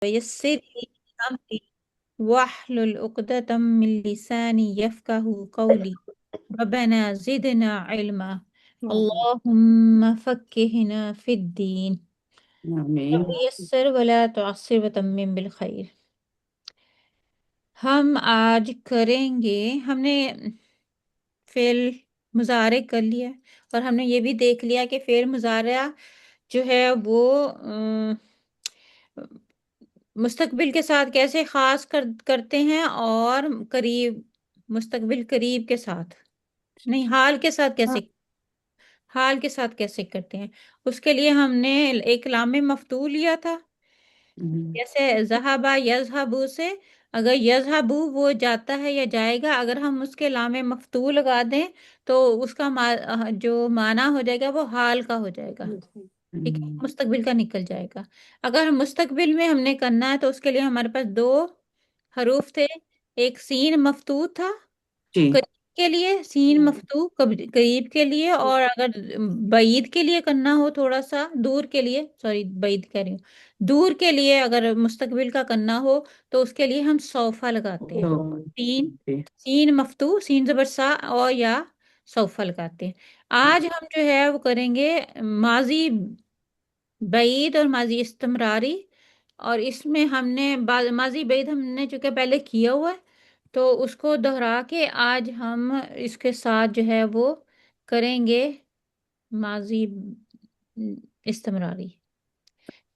ويسر لي أمري واحلل عقدة من لساني يفقه قولي ربنا زدنا علما اللهم فقهنا في الدين رب آمين. يسر ولا تعسر وتمم بالخير۔ हम आज करेंगे, हमने फेल मुजारे कर लिया और हमने ये भी देख लिया कि फेल मुजारा जो है वो मुस्तकबिल के साथ कैसे खास करते हैं और करीब, मुस्तकबिल करीब के साथ नहीं, हाल के साथ कैसे करते हैं। उसके लिए हमने एक लामे मफ्तू लिया था, जैसे जहाबा यजहबू से, अगर यजहबू वो जाता है या जाएगा, अगर हम उसके लामे मफ्तू लगा दें तो उसका जो माना हो जाएगा वो हाल का हो जाएगा, ठीक है, मुस्तकबिल का निकल जाएगा। अगर मुस्तकबिल में हमने करना है तो उसके लिए हमारे पास दो हरूफ थे, एक सीन मफ्तू था जी। करीब के लिए, सीन मफ्तू करीब के लिए, और अगर बईद के लिए करना हो, थोड़ा सा दूर के लिए, सॉरी बईद कह रही हूँ, दूर के लिए अगर मुस्तकबिल का करना हो तो उसके लिए हम सौफा लगाते हैं। तो सीन, जी। सीन मफ्तू, सीन जबर सा और या सौफा लगाते हैं। आज हम जो है वो करेंगे माजी बईद और माजी इस्तमरारी, और इसमें हमने माजी बईद हमने चूंकि पहले किया हुआ है तो उसको दोहरा के आज हम इसके साथ जो है वो करेंगे माजी इस्तमरारी।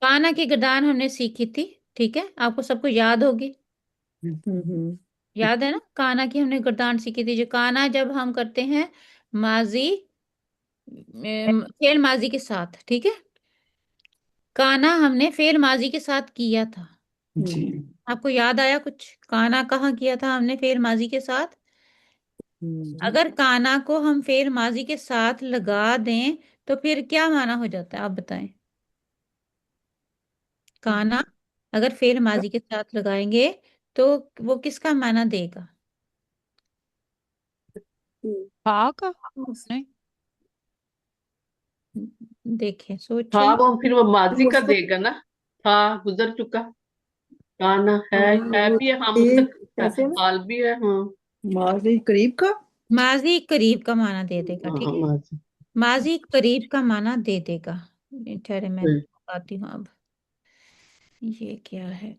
काना की गर्दान हमने सीखी थी, ठीक है, आपको सबको याद होगी, याद है ना, काना की हमने गर्दान सीखी थी, जो काना जब हम करते हैं माजी फेल माजी के साथ, ठीक है, काना हमने फेल माजी के साथ किया था। जी। आपको याद आया कुछ, काना कहाँ किया था हमने फेल माजी के साथ। अगर काना को हम फेल माजी के साथ लगा दें तो फिर क्या माना हो जाता है, आप बताएं। काना अगर फेल माजी के साथ लगाएंगे तो वो किसका माना देगा। हाँ का नहीं। देखें, सोचें। हाँ, वो फिर वो माजी का देगा ना। था, गुजर चुका। गाना है वो भी है, हाँ, ये कैसे ना हाल भी है, हाँ। माजी करीब का। माजी करीब का माना दे देगा, हाँ, ठीक है, माजी। माजी करीब का माना दे देगा। ठहरे मैं बताती हूँ अब ये क्या है।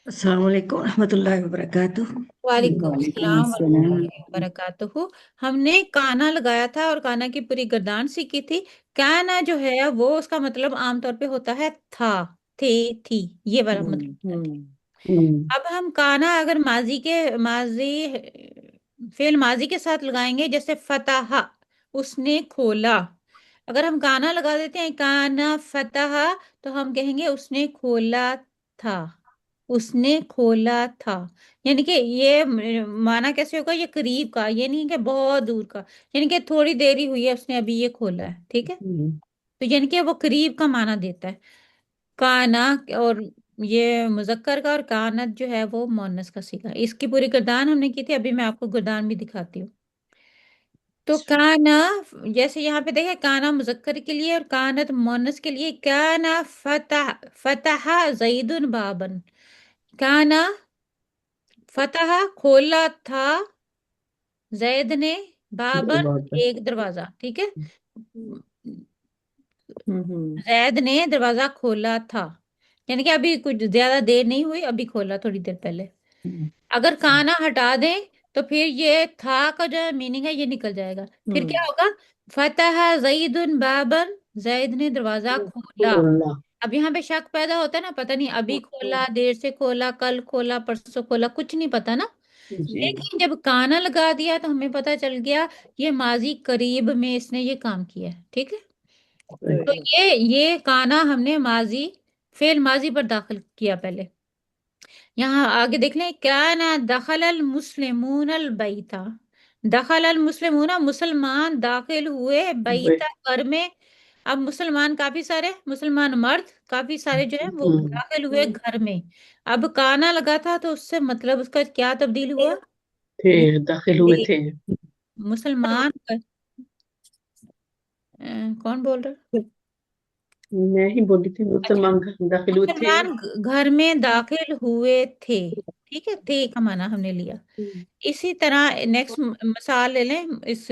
अस्सलाम वालेकुम रहमतुल्लाहि व बरकातुहू। वालेकुम वालेकुम अस्सलाम अस्सलाम। वरहमतुल्लाहि वबरकातुहू। हमने काना लगाया था और काना की पूरी गर्दान सीखी थी। काना जो है वो उसका मतलब आमतौर पे होता है था, थे, थी, ये वाला मतलब होता है, ठीक। अब हम काना अगर माजी फेल माजी के साथ लगाएंगे, जैसे फतहा, उसने खोला, अगर हम काना लगा देते हैं काना फतहा तो हम कहेंगे उसने खोला था, उसने खोला था। यानी कि ये माना कैसे होगा, ये करीब का, ये नहीं कि बहुत दूर का, यानी कि थोड़ी देर ही हुई है उसने अभी ये खोला है, ठीक है, तो यानी कि वो करीब का माना देता है काना। और ये मुजक्कर का, और कानत जो है वो मुअन्नस का सीगा। इसकी पूरी गर्दान हमने की थी, अभी मैं आपको गर्दान भी दिखाती हूँ। तो काना, जैसे यहाँ पे देखे, काना मुजक्कर के लिए और कानत मुअन्नस के लिए, काना फतह, फतहा जैदुन बाबन, काना फतह खोला था जैद ने, बाबर एक दरवाजा, ठीक है, जैद ने दरवाजा खोला था, यानी कि अभी कुछ ज्यादा देर नहीं हुई, अभी खोला थोड़ी देर पहले। अगर काना हटा दें तो फिर ये था का जो मीनिंग है ये निकल जाएगा, फिर क्या होगा, फतह जईदुन बाबर, जैद ने दरवाजा खोला। अब यहाँ पे शक पैदा होता है ना, पता नहीं अभी खोला, देर से खोला, कल खोला, परसों खोला, कुछ नहीं पता ना। जी। लेकिन जब काना लगा दिया तो हमें पता चल गया ये माजी करीब में इसने ये काम किया है, ठीक है। तो ये काना हमने माजी फेल माजी पर दाखिल किया पहले। यहाँ आगे देख लें, क्या ना दखल अल मुस्लिमून अल बैता, दखल अल मुस्लिमून, मुसलमान दाखिल हुए, बैता घर में। अब मुसलमान काफी सारे, मुसलमान मर्द काफी सारे जो है वो दाखिल हुए घर में। अब काना लगा था तो उससे मतलब उसका क्या तब्दील हुआ, थे, दाखिल हुए थे। मुसलमान कौन बोल रहा है? मैं ही बोली थी अच्छा, मुसलमान घर दाखिल हुए थे। मुसलमान घर में दाखिल हुए थे। ठीक है, थे का माना हमने लिया। इसी तरह नेक्स्ट मिसाल ले लें इस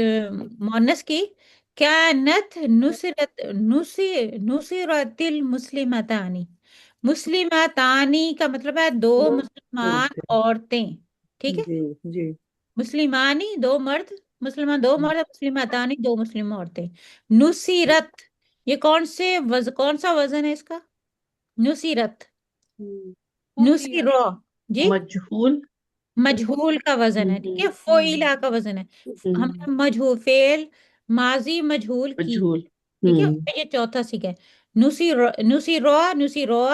मोनस की। कानत नुसरत नुसरतिल मुस्लिमतानी। मुस्लिमतानी का मतलब है दो मुसलमान औरतें। औरतें। ठीक है, जी जी। मुस्लिमानी दो मर्द, मुसलमान दो मर्द, मुस्लिमतानी दो मुस्लिम औरतें। नुसीरत, ये कौन सा वजन है इसका? नुसीरत, फूलिया। नुसीरो। जी, मजहूल। मजहूल का वजन है। ठीक है, फोइला का वजन है। हमने मजहूल फेल माजी मजहूल की। मजहूल। ठीक है, ये चौथा सीखा है। नुसीरो, नुसीरो,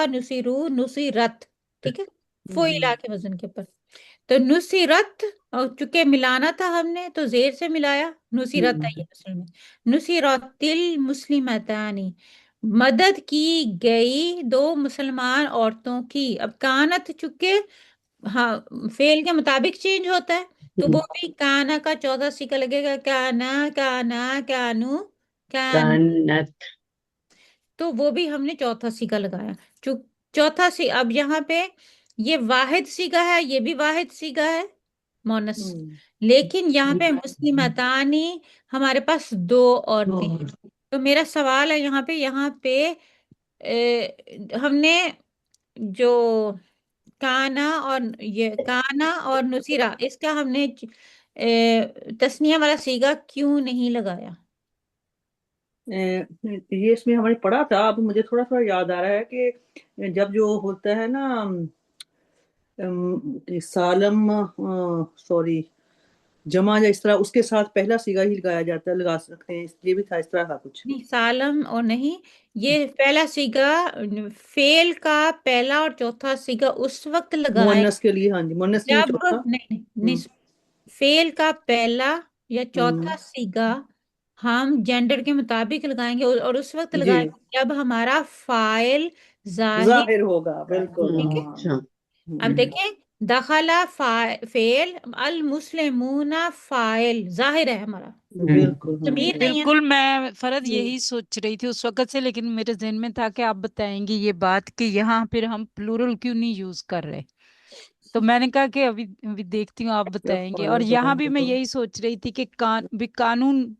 नुसीरू, नुसीरत। ठीक है, फोइला के वजन के ऊपर। तो नुसीरत, और चूंकि मिलाना था हमने तो जेर से मिलाया, नुसीरत है ये असल में। नुसीरतिल मुस्लिमतानी, मदद की गई दो मुसलमान औरतों की। अब कानत चूंकि हाँ फेल के मुताबिक चेंज होता है, तो वो भी काना का चौथा सीखा लगेगा। काना, काना, कानू, कान। कानत। तो वो भी हमने चौथा सीगा लगाया। चू चौथा सी अब यहाँ पे ये वाहिद सीगा है, ये भी वाहिद सीगा है मोनस। लेकिन यहाँ पे मुस्लिमतानी हमारे पास दो औरतें हैं। तो मेरा सवाल है हमने जो काना और नुसीरा, इसका हमने तस्निया वाला सीगा क्यों नहीं लगाया? ये इसमें हमारे पढ़ा था, अब मुझे थोड़ा थोड़ा याद आ रहा है कि जब जो होता है ना सालम, सॉरी, जमा या इस तरह, उसके साथ पहला सीगा ही लगाया जाता है, लगा सकते हैं। ये भी था, इस तरह था कुछ। नहीं, सालम और नहीं, ये पहला सीगा फेल का पहला और चौथा सीगा उस वक्त लगाए मुअन्नस के लिए, हाँ जी, मुअन्नस के लिए जब, चौथा। नहीं नहीं नहीं, फेल का पहला या हम्म, चौथा सीगा हम जेंडर के मुताबिक लगाएंगे, और उस वक्त जी, लगाएंगे जब हमारा फाइल जाहिर जाहिर होगा, है। बिल्कुल, ठीक है, हाँ। अच्छा। अब देखें, दखला फेल, अल मुस्लिमूना फाइल जाहिर है हमारा, बिल्कुल, हाँ। जमीर नहीं है ना। बिल्कुल, मैं फरद जी, यही सोच रही थी उस वक्त से, लेकिन मेरे जहन में था कि आप बताएंगे ये बात कि यहाँ फिर हम प्लूरल क्यों नहीं यूज कर रहे। तो मैंने कहा कि अभी अभी देखती हूँ आप क्या बताएंगे। और फाइल यहाँ भी बताएंगे मैं तो। यही सोच रही थी कि कानून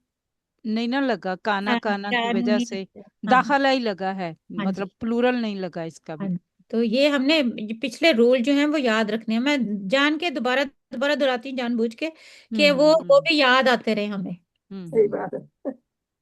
नहीं ना लगा, काना काना की वजह कानूनी, से हाँ दाखला ही लगा है, हाँ मतलब जी, प्लूरल नहीं लगा इसका हाँ भी। जी। तो ये हमने ये पिछले रूल जो हैं वो याद रखने हैं। मैं जान के दोबारा दोबारा दोहराती हूँ, जानबूझ के, कि वो भी याद आते रहे हमें। सही बात है।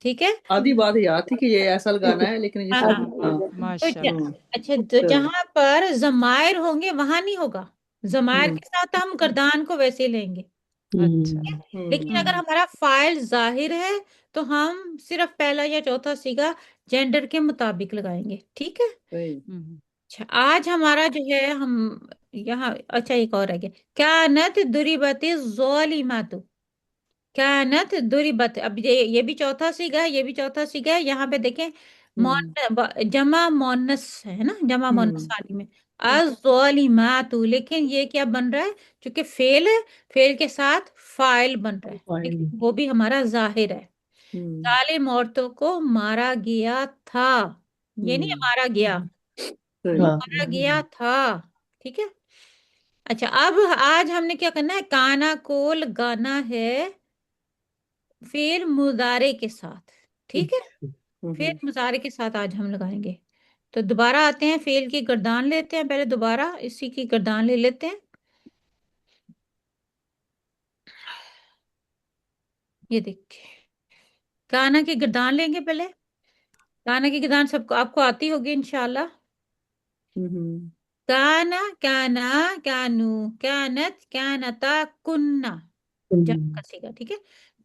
ठीक है, आधी बात याद थी कि ये ऐसा लगाना है, लेकिन ये हाँ सब, हाँ। हाँ। तो माशाल्लाह। अच्छा, तो चलो। जहां पर जमायर होंगे वहां नहीं होगा। जमायर हम्म के साथ हम गर्दान को वैसे ही लेंगे। अच्छा। लेकिन अगर हम्म हमारा फाइल जाहिर है तो हम सिर्फ पहला या चौथा सीगा जेंडर के मुताबिक लगाएंगे। ठीक है। सही। अच्छा, आज हमारा जो है हम यहाँ, अच्छा एक और है गया। कानत दुरिबत ज़ालिमातु। कानत दुरिबत, अब ये भी चौथा सीगा है, ये भी चौथा सीगा है। यहाँ पे देखें, हम्म जमा मोनस है ना, जमा मोनस हम्म वाली में अज़ालिमातु, लेकिन ये क्या बन रहा है? क्योंकि फेल है, फेल के साथ फाइल बन रहा है, फाइल। लेकिन वो भी हमारा जाहिर है। हम्म जालिम औरतों को मारा गया था, ये नहीं हम्म मारा गया, वो सही। हाँ। मारा गया था। ठीक है। अच्छा, अब आज हमने क्या करना है? काना को लगाना है फेल मुजारे के साथ। ठीक है, फेल हम्म मुजारे के साथ आज हम लगाएंगे। तो दोबारा आते हैं, फेल की गर्दान लेते हैं पहले, दोबारा इसी की गर्दान ले लेते हैं। ये देखिए, काना की गर्दान लेंगे पहले। काना की गर्दान सबको आपको आती होगी इंशाल्लाह। हम्म काना, काना, कानू, कानत, कानता, कुन्ना, जब कसेगा। ठीक है,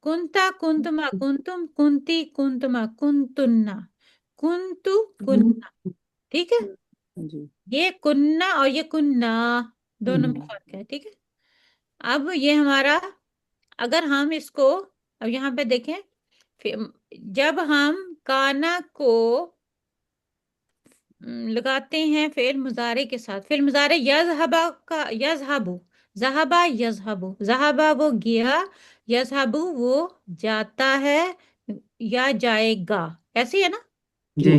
कुंता, कुंतमा, कुंतुम, कुंती, कुंतमा, कुंतुन्ना, कुंतु, कुन्ना। ठीक है, जी। ये कुन्ना और ये कुन्ना दोनों में फर्क है। ठीक है, अब ये हमारा, अगर हम इसको, अब यहाँ पे देखें, जब हम काना को लगाते हैं फेल मुजारे के साथ, फेल मुजारे यजहबा का, यजहबू, जहाबा यजहबू, जहाबा वो गया, यजहबू वो जाता है या जाएगा, ऐसे ही है ना। जी।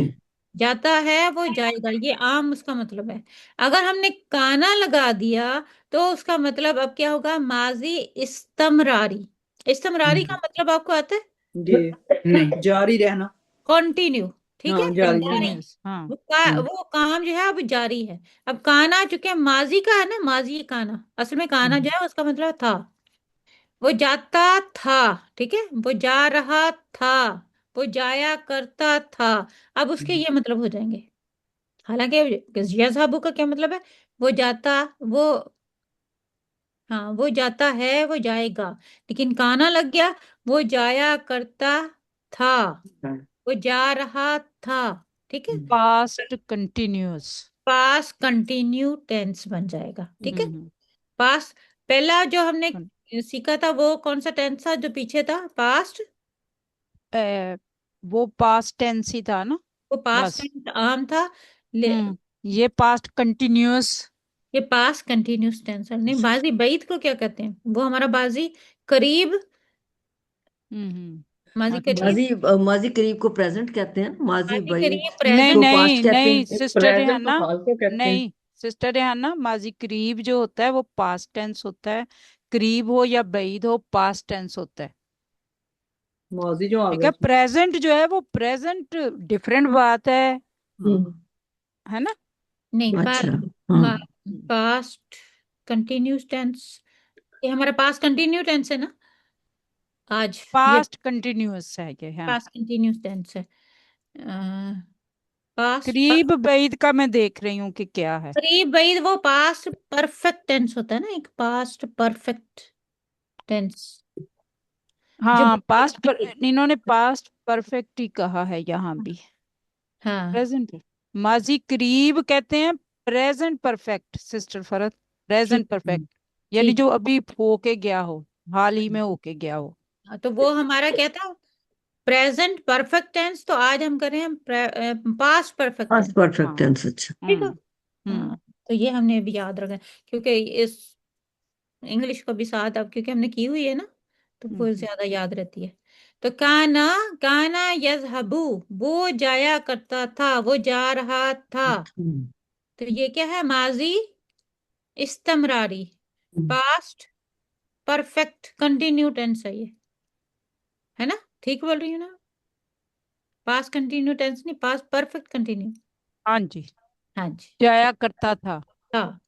जाता है वो जाएगा, ये आम उसका मतलब है। अगर हमने काना लगा दिया तो उसका मतलब अब क्या होगा, माजी इस्तमरारी। इस्तमरारी का मतलब आपको आता है? जी, नहीं, जारी रहना। कॉन्टिन्यू, ठीक है, हाँ, जारी रहना। जारी। कंटिन्यूस, हाँ। वो काम जो है अब जारी है। अब काना चूंकि माजी का है ना, माजी काना, असल में काना जो है उसका मतलब था। वो जाता था, ठीक है, वो जा रहा था, वो जाया करता था। अब उसके ये मतलब हो जाएंगे। हालांकि यज़हबु का क्या मतलब है, वो जाता, वो, हाँ, वो जाता है, वो जाएगा। लेकिन काना लग गया, वो जाया करता था, वो जा रहा था, ठीक है। Past continuous. Past continuous tense बन जाएगा, ठीक है। हम्म। पास, पहला जो हमने सीखा था वो कौन सा टेंस था जो पीछे था, पास्ट। ए, वो पास्ट टेंस ही था ना। वो पास्ट बस। टेंस आम था। ये पास्ट कंटिन्यूस। ये पास कंटिन्यूस टेंस नहीं, बाजी बैद को क्या कहते हैं, वो हमारा बाजी करीब, माजी अच्छा। करीब, माजी माजी करीब को प्रेजेंट कहते हैं, माजी माजी भाई करीब नहीं को प्रेजेंट। पास्ट नहीं कहते नहीं, हैं। सिस्टर प्रेजेंट तो रेहाना। हाल को कहते हैं। नहीं, सिस्टर रेहाना, माजी करीब जो होता है वो पास्ट टेंस होता है। करीब हो या बैद हो, पास्ट टेंस होता है। माजी जो आ ठीक गया है, इसमें। प्रेजेंट जो है वो प्रेजेंट डिफरेंट बात हम्म, है ना। नहीं, अच्छा, हाँ। पास्ट कंटिन्यूस टेंस, ये हमारा पास्ट कंटिन्यू टेंस है ना आज, ये पास्ट कंटिन्यूअस है ये, हाँ। पास्ट कंटिन्यूस टेंस है। पास्ट करीब बैद का मैं देख रही हूँ कि क्या है। करीब भाई, वो पास्ट परफेक्ट टेंस होता है ना, एक पास्ट परफेक्ट टेंस जो, हाँ, पास्ट पर इन्होंने पास्ट परफेक्ट ही कहा है यहाँ भी। हाँ, प्रेजेंट माजी करीब कहते हैं, प्रेजेंट परफेक्ट सिस्टर फरत। ठीक, प्रेजेंट परफेक्ट यानी ठीक। जो अभी होके गया हो, हाल ही में होके गया हो। हाँ, तो वो हमारा क्या था, प्रेजेंट परफेक्ट टेंस। तो आज हम करें हम past perfect tense, past perfect हाँ। टेंस, अच्छा। ठीक है। हम्म। हम्म। हाँ, तो ये हमने भी याद रखना है, क्योंकि इस इंग्लिश को भी साथ अब क्योंकि हमने की हुई है ना, तो वो हम्म। ज्यादा याद रहती है। तो काना, काना यजहबू, वो जाया करता था, वो जा रहा था। तो ये क्या है, माजी इस्तमरारी, पास्ट परफेक्ट कंटिन्यू टेंस है ये, है ना, ठीक बोल रही हूँ ना। पास्ट कंटिन्यू टेंस नहीं, पास्ट परफेक्ट कंटिन्यू। हाँ जी, हाँ जी, जाया ठीक। करता था। हाँ,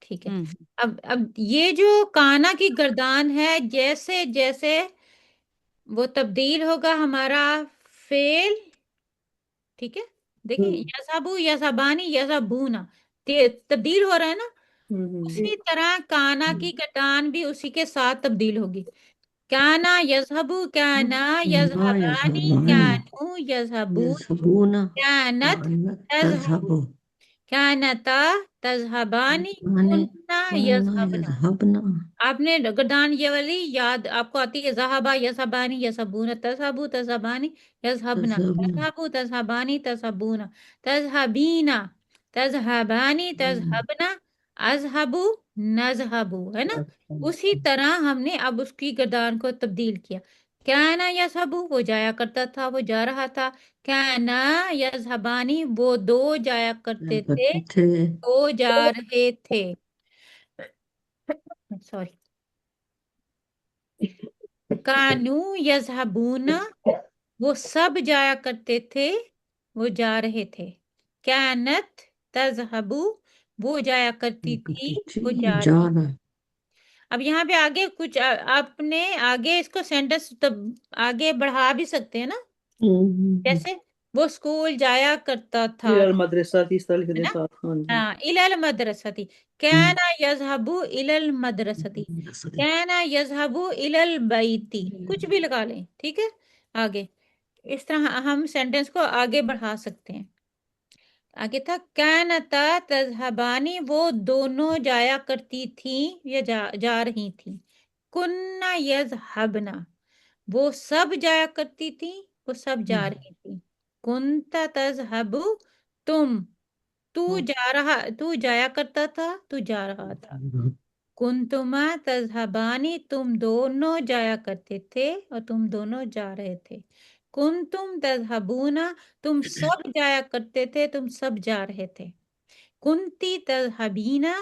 ठीक है। हम्म। अब ये जो काना की गर्दान है, जैसे जैसे वो तब्दील होगा हमारा फेल, ठीक है। देखिए, यसाबू, यसाबानी, यसाबूना, तब्दील हो रहा है ना। उसी तरह काना की गर्दान भी उसी के साथ तब्दील होगी। काना यजहबू, काना ना यजहबानी, यज़हबानी, कानू यजहबून, यज़हबूना, कानत कानत तजहबू, तज़हबु, कानता तजहबानी, माने कुन्ना कुन्ना यजहबना। यज़हबना, आपने गर्दान ये वाली याद आपको आती है, जहाबा यसबानी यसबून, तजहबू तजहबानी यजहबना, तज़हबना, तजहबू तजहबानी तजहबूना, तजहबीना तजहबानी तजहबना, अजहबू नजहबू, है ना। उसी तरह हमने अब उसकी गर्दान को तब्दील किया। काना यजहबू, वो जाया करता था, वो जा रहा था। काना यजहबानी, वो दो जाया करते थे, करते थे। दो जा रहे थे। सॉरी। कानू यजहबूना, वो सब जाया करते थे, वो जा रहे थे। कानत तजहबू, वो जाया करती थी, करते थे, वो जा जा रही। रहा। अब यहाँ पे आगे कुछ आपने आगे इसको सेंटेंस तब आगे बढ़ा भी सकते हैं ना। हम्म, जैसे वो स्कूल जाया करता था, इलल मदरसा की इस तरह लिख है दें ना। साथ। हाँ जी। हाँ, इलल मदरसती, काना यजहबू इलल मदरसती, काना यजहबू इलल बैती, कुछ भी लगा लें, ठीक है। आगे इस तरह हम सेंटेंस को आगे बढ़ा सकते हैं। आगे था कानता तजहबानी, वो दोनों जाया करती थी, या जा रही थी। कुन्ना यजहबना, वो सब जाया करती थी, वो सब जा रही थी। कुंता तजहबू, तुम, तू जाया करता था, तू जा रहा था। कुंतुमा तजहबानी, तुम दोनों जाया करते थे और तुम दोनों जा रहे थे। कुंतुम तज़हबूना, तुम सब जाया करते थे, तुम सब जा रहे थे। कुंती तज़हबीना,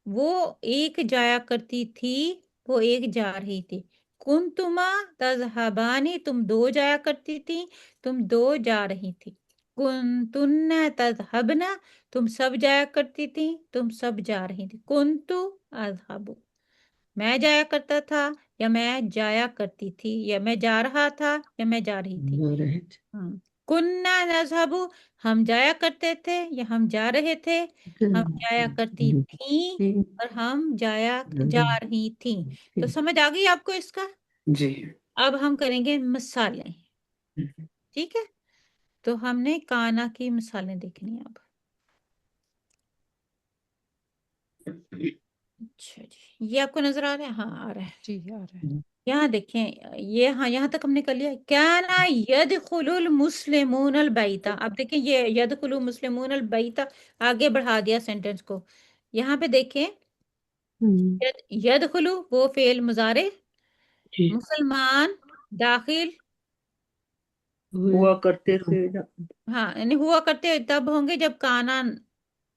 वो एक जाया करती थी, वो एक जा रही थी। कुंतुमा तज़हबानी, तुम दो जाया करती थी, तुम दो जा रही थी। कुंतुन्ना तज़हबना, तुम सब जाया करती थी, तुम सब जा रही थी। कुंतु अज़हबु, मैं जाया करता था या मैं जाया करती थी, या मैं जा रहा था या मैं जा रही थी। हो रहे थे। कुन्ना नज़हबु, हम जाया करते थे या हम जा रहे थे। हम जाया करती थी और हम जा रही थी। तो समझ आ गई आपको इसका? जी। अब हम करेंगे मिसालें, ठीक है? तो हमने काना की मिसालें देखनी है अब। अच्छा जी, ये आपको नजर आ रहा है? हाँ, आ रहा है। जी आ रहा है। यहाँ देखें, ये हाँ, यहाँ तक हमने कर लिया। काना यदखुलुल मुस्लिमूनल बैता, अब देखें ये यदखुलु मुस्लिमूनल बैता, आगे बढ़ा दिया सेंटेंस को। यहाँ पे देखें, यदखुलु वो फेल मुजारे, जी। मुसलमान दाखिल, हुआ करते थे, हाँ यानी हुआ करते तब होंगे जब काना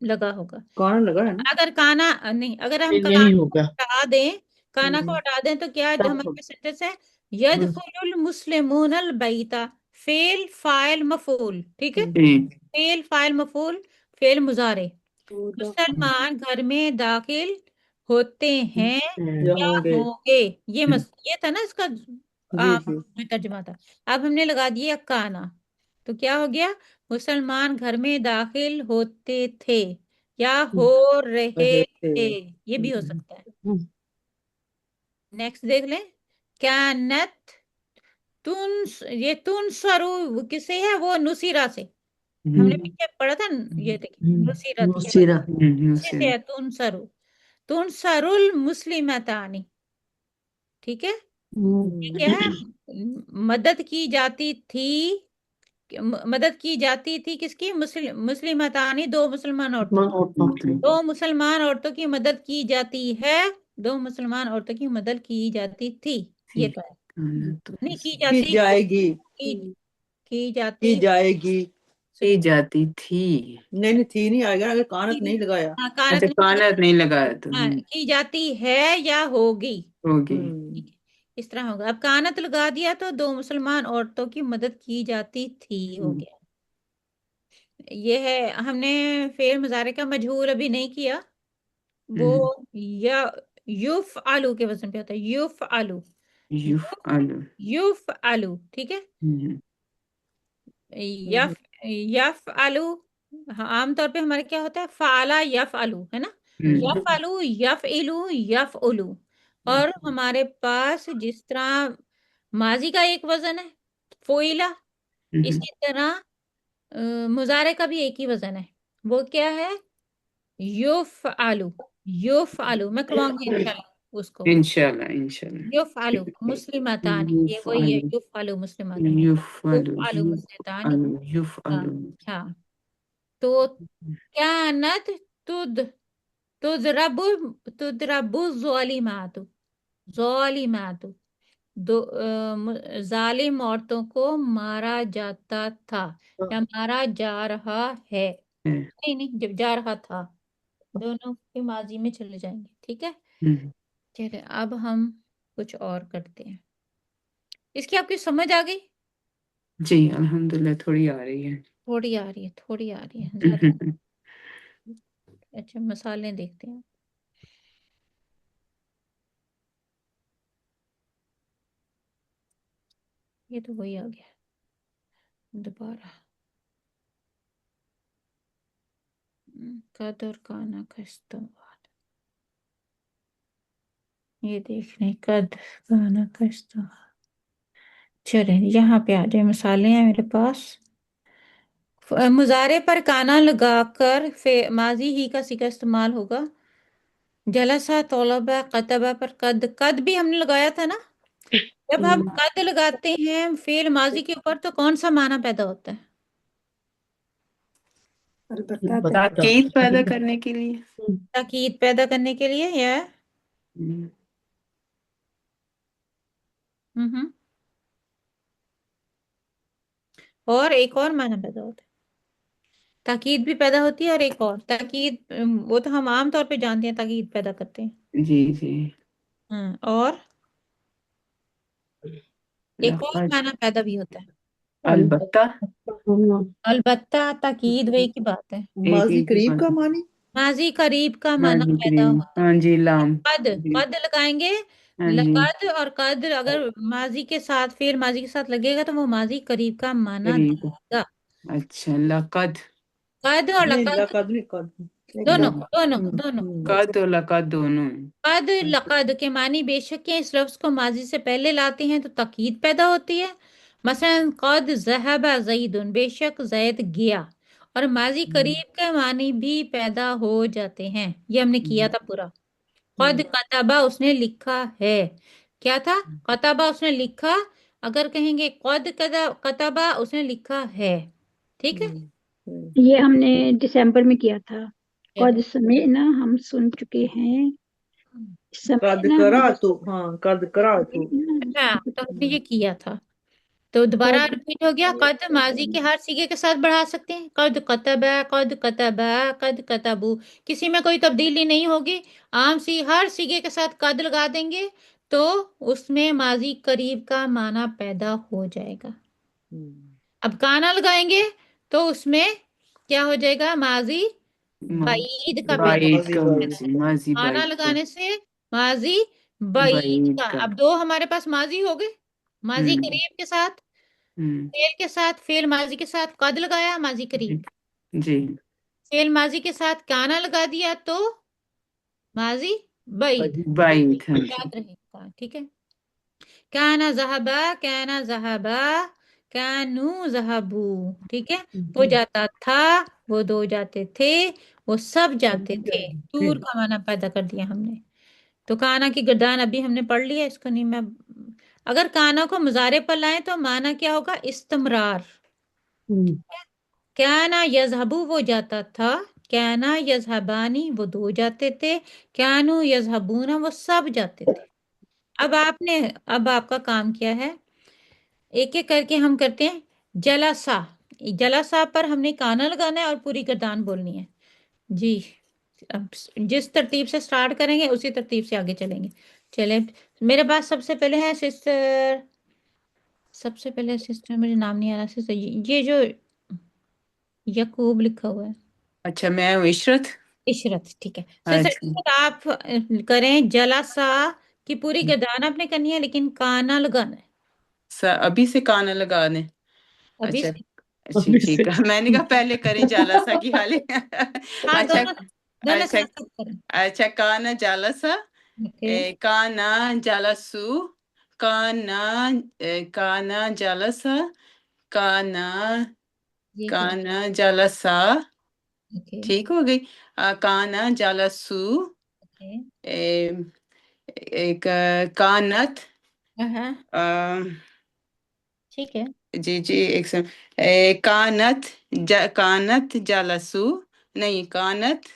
लगा होगा। कान लगा है ना, अगर काना नहीं, अगर हम काना नहीं को होगा हटा दें, काना को हटा दें तो क्या तब हमारे पास सेंटेंस है? यदखुलुल मुस्लिमूनल बैता, फेल फाइल मफूल, ठीक है? जी। फेल फाइल मफूल, फेल मुजारे। मुसलमान घर में दाखिल होते हैं या या होंगे। होंगे। ये था ना इसका जी जी। जो तर्जुमा था। अब हमने लगा दिया काना, तो क्या हो गया? मुसलमान घर में दाखिल होते थे या हो रहे रहे थे, थे। ये भी हो सकता है। नेक्स्ट देख लें, कानत तुन, ये तुन सरू किसे है? वो नुसीरा से, हमने पीछे पढ़ा था ये देखिए, नुसीरत ये मुसीरा। उसी से है तुन सरू। तुन सरुल मुस्लिमतानी, ठीक है? ये क्या है? मदद की जाती थी, मदद की जाती थी किसकी? मुस्लिमतानी, दो मुसलमान औरतों की। दो मुसलमान औरतों की मदद की जाती है, दो मुसलमान औरतों की मदद की जाती थी। ये तो है, नहीं की की जाती, जाएगी, की जाती, की जाएगी, की जाती थी। नहीं नहीं थी नहीं आएगा अगर कानत नहीं लगाया। हाँ, अच्छा, कानत नहीं, कानत नहीं लगाया तो हाँ, की जाती है या होगी, होगी। ठीक है? इस तरह होगा। अब कानत लगा दिया तो दो मुसलमान औरतों की मदद की जाती थी, हो गया। ये है, हमने फेल मुजारे का मजहूर अभी नहीं किया, वो या युफ आलू के वजन पे होता है, युफ आलू, युफ़अलु। युफ आलू, ठीक है? यफ यफ आलू, हाँ, आमतौर पे हमारे क्या होता है? फाला यफ आलू, है ना? यफ आलू, यफ इलू, यफ उलू। और हमारे पास जिस तरह माजी का एक वजन है फोइला, इसी तरह मुजारे का भी एक ही वजन है, वो क्या है? युफ आलू, युफ आलू। मैं करवाऊंगी इंशाल्लाह उसको। इंशाल्लाह इंशाल्लाह। युफ आलू मुस्लिमतानी, ये वही है, युफ़अलु युफ आलू मुस्लिमतानी, युफ युफ़अलु आलू मुस्लिमतानी। युफ़अलु हाँ, युफ़अलु। हाँ। तो कानत तुद तुदरबु तुदरबु ज़ालिमातु, ज़ालिमातु, जालिम औरतों को मारा जाता था या मारा जा रहा है। नहीं नहीं, जब जा रहा था, दोनों के माजी में चले जाएंगे, ठीक है? चलिए अब हम कुछ और करते हैं। इसकी आपकी समझ आ गई? जी अल्हम्दुलिल्लाह, थोड़ी आ रही है। थोड़ी आ रही है, थोड़ी आ रही है, ज्यादा। अच्छा, मसाले देखते हैं। ये तो वही आ गया दोबारा। कद और काना का इस्तेमाल, ये देख रहे हैं, कद काना का इस्तेमाल। चले यहाँ पे आ जाए, मसाले हैं मेरे पास। मुजारे पर काना लगाकर माजी ही का सीका इस्तेमाल होगा। जलसा तौलबा कतबा पर कद, कद भी हमने लगाया था ना? जब हम कद लगाते हैं फेल माजी के ऊपर तो कौन सा माना पैदा होता है? ताकीद पैदा करने के लिए। ताकीद पैदा करने के लिए, या हम्म اور ایک اور معنی پیدا ہوتا ہے، تاکید بھی پیدا ہوتی ہے، اور ایک اور تاکید وہ تو ہم عام طور پہ جانتے ہیں تاکید پیدا کرتے ہیں، جی جی اور ایک اور لقد معنی پیدا بھی ہوتا ہے، البتہ ہونا، البتہ تاکید وہی کی بات ہے، ایک ماضی ایک ہی قریب بات کا ہے معنی؟ ماضی قریب کا معنی ماضی پیدا قریب ہوتا ہاں جی ہے، لام قد جی قد لگائیں گے، ہاں جی لقد اور قد اگر ماضی کے ساتھ فعل ماضی کے ساتھ لگے گا تو وہ ماضی قریب کا معنی قریب دے گا، اچھا لقد قد اور نہیں، لقد لقد نہیں، قد ایک دونوں ساتھ۔ دونوں ہوں، دونوں، ہوں، قد اور لقد دونوں قد لقد کے معنی بے شک کے اس لفظ کو ماضی سے پہلے لاتے ہیں تو تاکید پیدا ہوتی ہے، مثلا قد ذهب زید، بے شک زید گیا، اور ماضی قریب کے معنی بھی پیدا ہو جاتے ہیں، یہ ہم نے کیا تھا پورا، قد کتبہ اس نے لکھا ہے، کیا تھا؟ کتبہ اس نے لکھا، اگر کہیں گے قد کتبہ اس نے لکھا ہے، ٹھیک ہے، ہوں۔ یہ ہم نے دسمبر میں کیا تھا، کیا قد ہے؟ سمعنا ہم سن چکے ہیں، قد سمعنا کرا ہم تو، ہاں قد کرا تو، اچھا تو ہم نے یہ کیا تھا، تو دوبارہ قد ریپیٹ ہو گیا، قد ماضی کے ہر سیغے کے ساتھ بڑھا سکتے ہیں، قد کتب، قد کتبا، قد کتبو، کسی میں کوئی تبدیلی نہیں ہوگی، عام سی ہر سیغے کے ساتھ قد لگا دیں گے تو اس میں ماضی قریب کا معنی پیدا ہو جائے گا، اب کانا لگائیں گے تو اس میں کیا ہو جائے گا؟ ماضی بعید کا پیدا بعید ماضی کا بعید۔ ماضی کانا بعید کا لگانے سے ماضی بعید بعید کا، کا اب دو ہمارے پاس ماضی ہو گئے، ماضی ہوں قریب کے ساتھ، ہوں فعل کے ساتھ، فعل ماضی کے ساتھ قد لگایا ماضی جی قریب، جی فعل ماضی کے ساتھ کانا لگا دیا تو ماضی بعید، بعید ہاں جی یاد رہے گا، ٹھیک ہے، کانا ذہبا، کانا ذہبا، کانو ذہبو، ٹھیک ہے، وہ جاتا تھا، وہ دو جاتے تھے، وہ سب جاتے تھے، دور کا معنی پیدا کر دیا ہم نے، تو کانا کی گردان ابھی ہم نے پڑھ لیا، اس کو نہیں میں، اگر کانا کو مضارع پر لائیں تو معنی کیا ہوگا؟ استمرار، کانا یذہبو وہ جاتا تھا، کانا یذہبانی وہ دو جاتے تھے، کانو یذہبون وہ سب جاتے تھے، اب آپ کا کام کیا ہے، ایک ایک کر کے ہم کرتے ہیں، جلسا، جلسا پر ہم نے کانا لگانا ہے اور پوری گردان بولنی ہے، جی، اب جس ترتیب سے سٹارٹ کریں گے اسی ترتیب سے آگے چلیں گے، چلیں، میرے پاس سب سے پہلے ہے سسٹر، سب سے پہلے سسٹر مجھے نام نہیں آ رہا، سسٹر یہ جو یعقوب لکھا ہوا ہے، اچھا میں ہوں عشرت عشرت، ٹھیک ہے، سسٹر اچھا عشرت آپ کریں، جلسا کی پوری گردان آپ نے کرنی ہے لیکن کانا لگانا ہے، ابھی سے کانا لگانے ابھی اچھا سے، اچھا ٹھیک ہے میں نے کہا پہلے کریں جالسا کی حال ہاں اچھا دونوں دونوں اچھا ساتھ ساتھ کریں، اچھا کانا جالسا اوکے، کانا جالسو کانا کانا جالسا کانا جی ٹھیک، کانا جالسا اوکے ٹھیک ہو گئی کانا جالسو اوکے، ایک کانت ہاں ٹھیک ہے، جی جی ایک سم کانت کانت جالسو نہیں کانت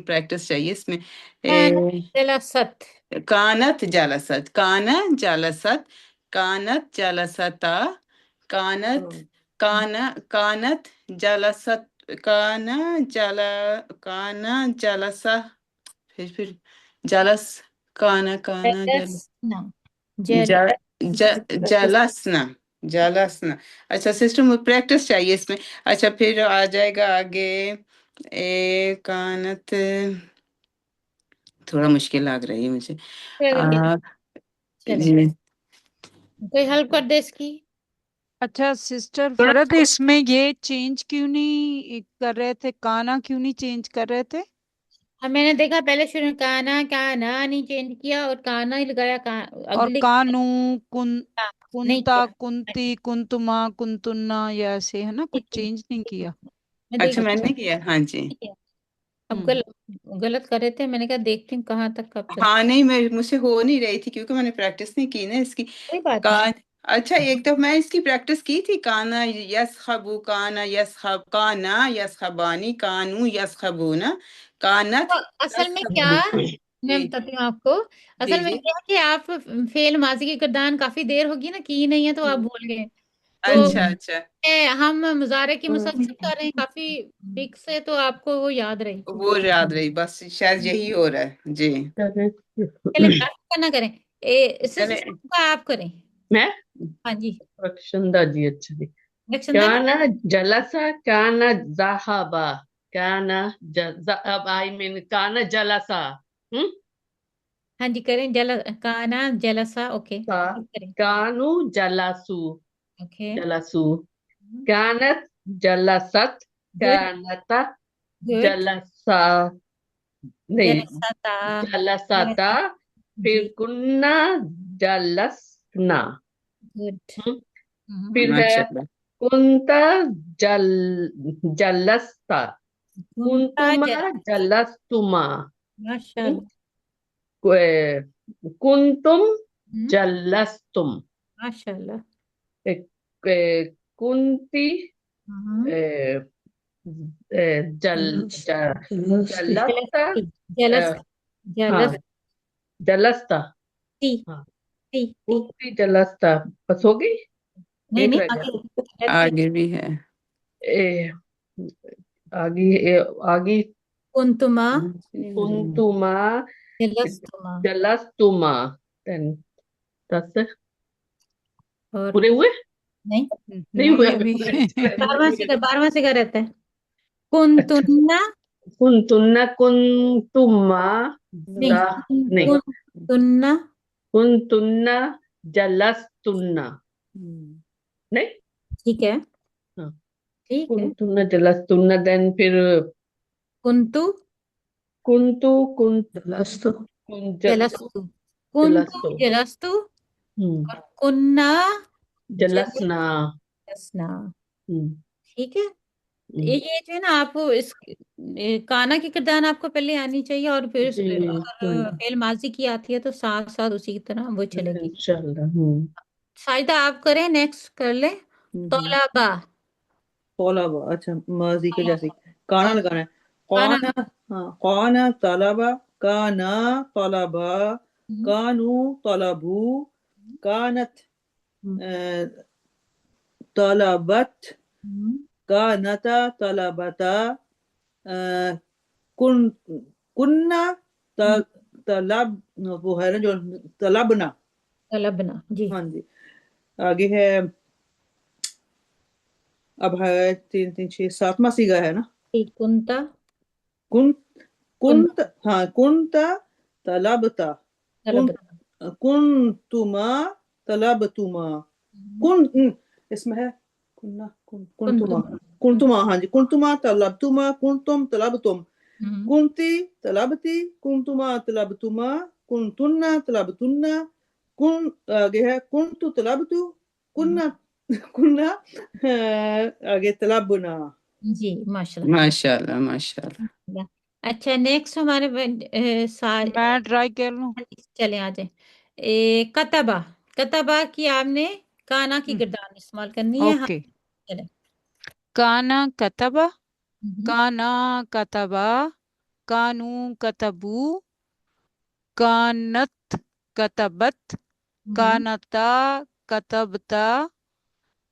پریکٹس چاہیے اس میں کانا جلست، کانت جالست کانا جالست کانت جالستا کانت کانا کانت جالست کانا جالا کانا جالسا پھر جالس کانا کانا جل جلسنا، جل جلسنا جلسنا اچھا سسٹم پریکٹس چاہیے اس میں اچھا پھر آ جائے گا آگے کانت تھوڑا مشکل لگ رہی ہے مجھے چلیں جی کوئی ہیلپ کر دے اس کی، اچھا سسٹر فرد اس میں یہ چینج کیوں نہیں کر رہے تھے، کانا کیوں نہیں چینج کر رہے تھے؟ اب میں نے دیکھا پہلے شروع کانا کانا نہیں چینج کیا اور کانا ہی لگایا، اور اگلی کانو نہیں کنتا کیا، کنتی کنتما کنتنا یا ایسے ہے نا، کچھ چینج نہیں کیا؟ میں اچھا دیکھتی میں ہوں، نے کیا ہاں جی نہیں کیا، اب ہوں غلط کر رہے تھے، میں نے کہا دیکھتی ہوں کہاں تک کب چل، ہاں نہیں میں مجھ سے ہو نہیں رہی تھی کیونکہ میں نے پریکٹس نہیں کی نا اس کی کوئی بات نہیں، کان اچھا ایک دفعہ میں اس کی پریکٹس کی تھی کانا یسخبو کانا یسخب کانا یسخبانی کانو یسخبونا کانت تو اصل میں کیا، یسخبون میں جی بتاتی ہوں آپ کو، جی اصل میں جی کیا کہ آپ فعل ماضی کی گردان کافی دیر ہوگی نا کی نہیں ہے تو آپ بھول گئے، तो अच्छा अच्छा हम मुजारे की मुसलसल कर रहे हैं काफी वीक से, तो आपको वो याद रही। वो याद रही, बस शायद यही हो रहा है जी। चले प्रार्थना करें। चले का आप करें। मैं हाँ जी, रक्षंदा जी, अच्छा जी। रक्षंदा जी। काना जलसा, काना जहाबा, काना अब आई मीन काना जलसा, हाँ जी करें, काना जलसा, ओके सा, करें। कानु जलासु, ओके, जलासु, कानत जलसत, गुड कानता गुड। जलसा, नहीं, जलसता, जलसता, जलसा, फिर जी कुन्ना जलसना, गुड। हम्म, फिर है माशाल्लाह। कुंता जल जलस्ता, घूमता कुंतुमा जलसा, जलस्तुमा, हम्म, माशाल्लाह। कुंतुम हम्म, जलस्तुम, माशाल्लाह। ए- कुंती हम्म, ए, जल जलस्ता, जलस्ती, जलस, हाँ, जलस्ती, जलस्ता, हाँ, ती ती। कुंती जलस्ता, बस हो गई, नहीं एक नहीं, रह गया। आगे जलस्ती, आगे भी है। ए, आगे आगे कुंतुमा कुंतुमा जलस्तुमा। जलस्तुमा, देन 10 और पूरे हुए, नहीं नहीं हुए अभी। बारहवां से क्या रहता है? अच्छा, कुंतुन्ना, कुंतुन्ना कुंतुमा नहीं नहीं, कुंतुन्ना, कुंतुन्ना जलस्तुन्ना, नहीं, ठीक है हाँ, ठीक है। कुंतुन्ना जलस्तुन्ना, देन फिर कुंतु कुंतु जलस्तु जलस्तु, कुंतु जलस्तु, जलस्तु, हम्म, और कुन्ना जलसना, जलसना। हम्म, ठीक है। हम्म, ये जो है ना, आपको इस काना की किरदार आपको पहले आनी चाहिए, और फिर जी, अगर फेल माजी की आती है तो साथ साथ उसी की तरह वो चलेगी। इंशाल्लाह, शायदा आप करें, नेक्स्ट कर लें। तौलाबा, तौलाबा, अच्छा माजी के जैसे काना लगाना है। काना, काना, हाँ, काना तौलाबा, काना तौलाबा, कानू तौलाबू, कानत तौलाबत, कानता तौलाबता, कुन कुन्ना तलब, वो है ना जो तलबना। तलबना जी। हाँ जी, आगे है, अब है 3 3 6 7वां सीगा है ना। कुंता कुन कुन कुंत, हाँ, कुंत तलबता, कुन तलबता। कुंतुमा तलबतुमा, इसमें है कुन्ना कुंतुमा कुंतुमा। कुंतुमा, हाँ जी, कुंतुमा तलबतुमा, कुंतुम तलबतुम, हम्म, कुंती तलबती, कुंतुमा तलबतुमा, कुंतुन्ना तलबतुन्ना, कुन, आगे है कुंतु तलबतु, कुन्ना कुन्ना, आगे तलबना। जी माशाल्लाह। माशाल्लाह माशाल्लाह। अच्छा, नेक्स्ट हमारे मैं ट्राई कर लूं। चले आ जाए। कतबा, कतबा की आपने काना की किरदार इस्तेमाल करनी है। हाँ ओके। चले। काना कतबा, हम्म, काना कतबा, कानू कतबू, कानत कतबत, हम्म, कानता कतबता,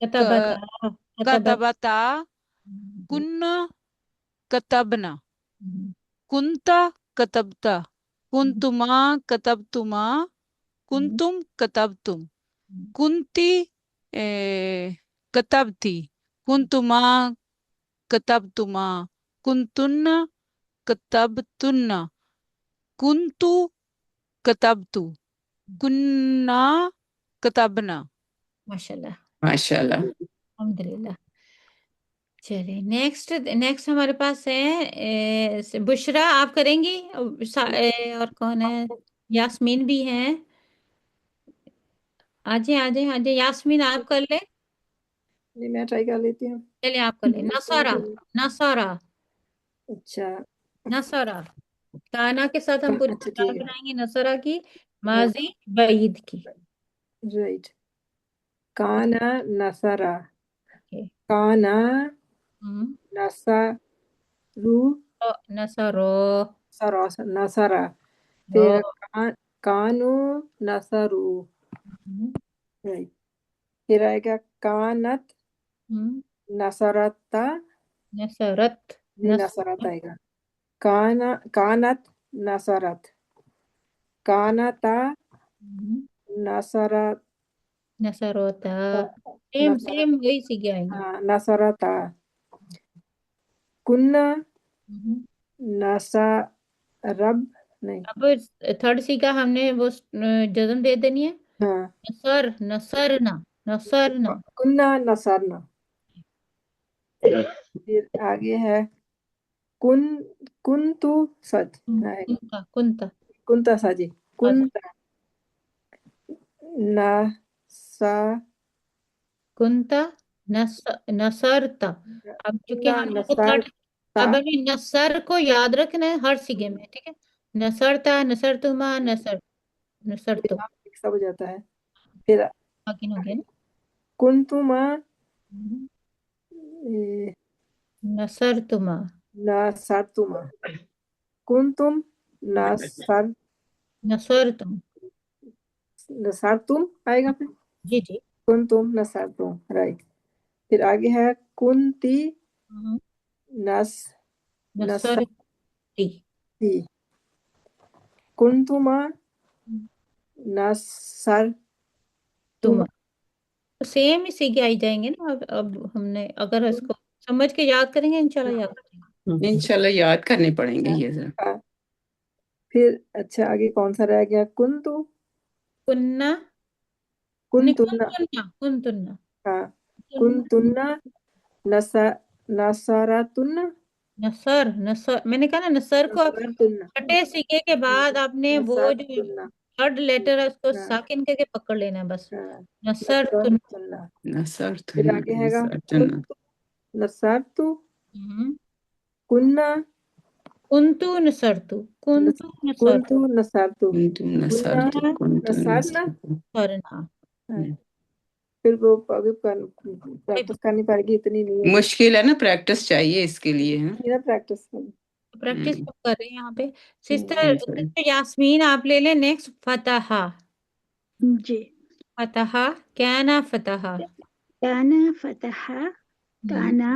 कतबता, कतबत, कतबता, कुन्न कतबना, हम्म, कुंता कतबता, कुंतुमा कतबतुमा, हम्म, कुंतुम कतबतुम, हम्म, कुंती कतबती, कुंतुमा कतबतुमा, कुंतुन्ना कतबतुन्ना, कुंतु कतबतु, कुन्ना कतबना। माशाल्लाह, माशाल्लाह। अल्हम्दुलिल्लाह। चलिए, नेक्स्ट नेक्स्ट हमारे पास है बुशरा, आप करेंगी। और कौन है? यास्मीन भी है। आजे आजे आजे, यास्मीन आप कर ले। नहीं, मैं ट्राई कर लेती हूँ। चलिए आप कर ले। नसारा, नसारा, अच्छा। नसारा, काना के साथ हम पूरी अच्छा किताब ठीक बनाएंगे नसरा की, है। हाँ, माजी वईद की। राइट। काना नसरा, ओके। काना हम्म, नसरू, तो नसरो, सरा नसरा, रो, फिर कानू नसरू, हम्म, राइट। फिर आएगा कानत नसरता नसरत नहीं नसरत आएगा कानत नसरत कानता नसरत नसरोता सेम सेम वही सीखे आएंगे नसरता कुन्ना नसरब नहीं अब थर्ड सीखा हमने वो जज्म दे देनी है हाँ नसर नसरना नसरना कुन्ना नसरना फिर आगे है कुंतु सच आएगा कुंता कुंता कुंता सजी कुंता नसा कुंता नसरता। अब चूंकि कुन्ना हमने वो थर्ड अब हमें नसर को याद रखना है हर सीखे में, ठीक है। नसरता नसरतुमा नसरतु सब हो जाता है। फिर साकिन हो गया ना। कुंतुमा नसरतुमा नसरतुमा कुंतुम नसर नसरतुम नसरतुम आएगा फिर जी जी कुंतुम नसरतुम राइट। फिर आगे है कुंती नस नसरती नसरती कुंतुमा नसर तुम तो सेम ही सीखे आई जाएंगे ना। अब हमने अगर इसको समझ के याद करेंगे इंशाल्लाह याद करेंगे। इंशाल्लाह याद करने पड़ेंगे ये जरा। फिर अच्छा आगे कौन सा रह गया कुंतु कुन्ना कुंतुन्ना कुंतुन्ना हाँ कुंतुन्ना नसरतुन्ना नसर मैंने कहा ना नसर को आप नसरतुन्ना छठे सीखे के बाद आपने वो जो नसरतुन्ना थर्ड लेटर है उसको हाँ। साकिन करके पकड़ लेना है बस। हाँ, नसर तुन नसरतुन्ना फिर आगे हैगा नसरतु हम्म, कुन्ना कुंतु नसरतु कुंतु नसर कुंतु नसरतु कुंतु नसरतु कुंतु नसरना करना फिर वो अभी प्रैक्टिस करनी पड़ेगी इतनी नहीं है मुश्किल है ना, प्रैक्टिस चाहिए इसके लिए है। मेरा प्रैक्टिस प्रैक्टिस कर रहे हैं यहाँ पे। सिस्टर यास्मीन आप ले लें नेक्स्ट फतहा जी फतहा क्या ना फतहा काना फतहा काना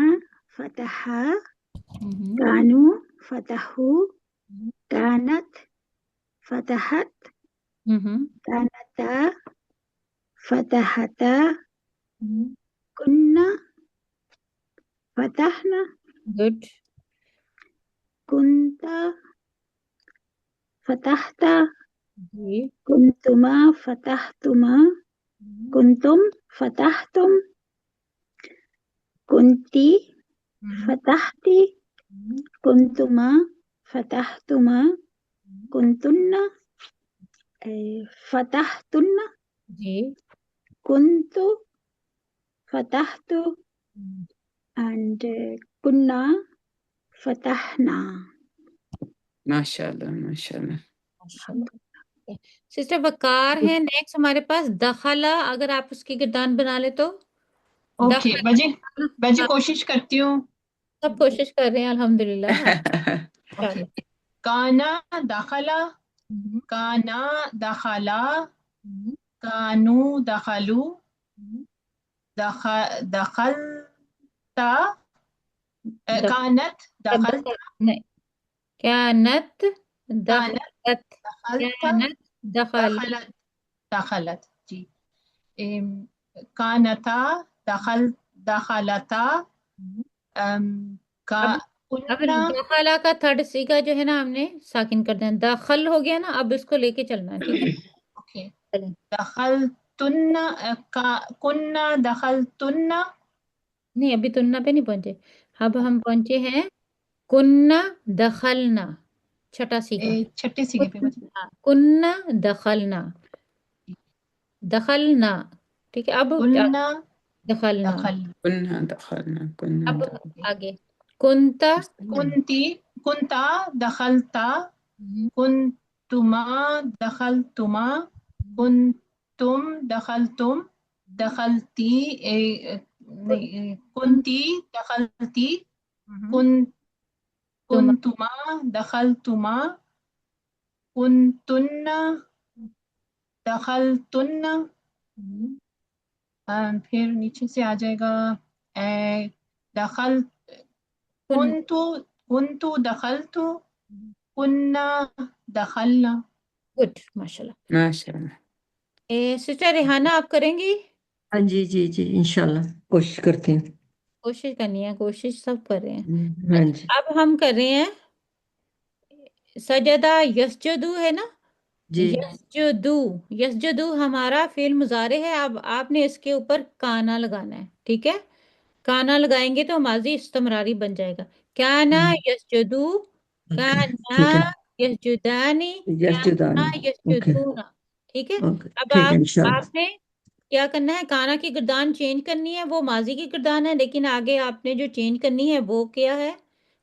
फतहा कानू फतहू कानत फतहत कानता फतहता कुन्ना फतहना गुड कुंता फतहता जी कुंतुमा फतहतुमा कुंतुम फतहतुम कुंती फतहती कुंतुमा फतहतुमा कुंतुन्ना फतहतुन्ना जी कुंतु फतहतु and kunna fatahna. माशाल्लाह माशाल्लाह। सिस्टर वकार है नेक्स्ट हमारे पास दखला अगर आप उसकी गिरदान बना ले तो। ओके बाजी कोशिश करती हूँ। सब कोशिश कर रहे हैं अल्हम्दुलिल्लाह। ओके काना दखला काना दखला कानू दखलू दखलता कानत दखलता नहीं कानत कानत दखलत दखलत दखलत जी कानता दखलता अब दखला का थर्ड सीगा जो है ना हमने साकिन कर देना दखल हो गया ना। अब इसको लेके चलना है ठीक है। ओके दखलतुन्ना कुन्ना दखलतुन्ना नहीं अभी तुन्ना पे नहीं पहुंचे। अब हम पहुंचे हैं कुन्ना दखलना छठा सीगा छठे सीगे पे कुन्ना दखलना दखलना ठीक है। अब कुन्ना दखलना कुन्ना दखलना कुन्ना अब आगे कुंता कुंता दखलता कुंतुमा दखलतुमा कुंतुम दखलतुम दखलती कुंती दखलती कुंतुमा दखलतुमा कुंतुन्ना दखलतुन्ना फिर नीचे से आ जाएगा दखल कुन कुन्तु दखलतु कुन्ना दखलना। गुड, माशाल्लाह। माशाल्लाह। सिस्टर रेहाना, आप करेंगी? हाँ जी जी जी, इंशाल्लाह कोशिश करते हैं। कोशिश करनी है, कोशिश सब कर रहे हैं। हाँ जी अच्छा, अब हम कर रहे हैं सजदा यसजुदू, है ना? जी यसजुदू, यसजुदू हमारा फेल मुजारे है। अब आपने इसके ऊपर काना लगाना है, ठीक है? काना लगाएंगे तो माजी इस्तमरारी बन जाएगा। काना यसजुदू, काना ठीक है, यसजुदानी, काना यसजुदानी। ओके यसजुदूना, ठीक है? ओके, अब ठीक है इंशाल्लाह। आपने क्या करना है, काना की गर्दान चेंज करनी है। वो माजी की गर्दान है, लेकिन आगे आपने जो चेंज करनी है वो क्या है,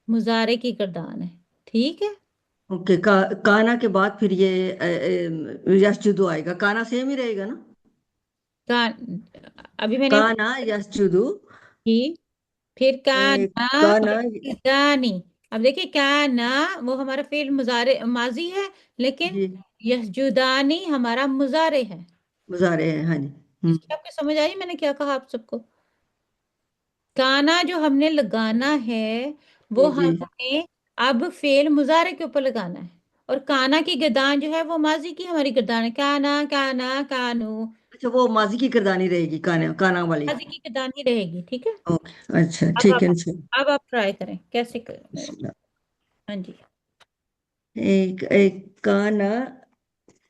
मुजारे की गर्दान है, ठीक है? ओके, काना के बाद फिर ये यसजुदु आएगा। काना सेम ही रहेगा ना? का अभी मैंने काना यसजुदु। की, फिर काना काना यसजुदानी। अब देखिए, काना वो हमारा फेल मुजारे माजी है, लेकिन जी यसजुदानी हमारा मुजारे है। मुजारे है, हाँ जी। इसकी आपको समझ आई मैंने क्या कहा आप सबको? काना जो हमने लगाना है वो जी जी। हमने अब फेल मुजारे के ऊपर लगाना है, और काना की गर्दान जो है वो माजी की हमारी गर्दान है। काना काना कानू, अच्छा, वो माजी की किरदानी रहेगी, काना काना वाली। माजी की गर्दान ही रहेगी, ठीक है? ओके अच्छा, अब ठीक आप है इंशाल्लाह। अब आप ट्राई करें कैसे बिस्मिल्लाह। हाँ जी एक एक काना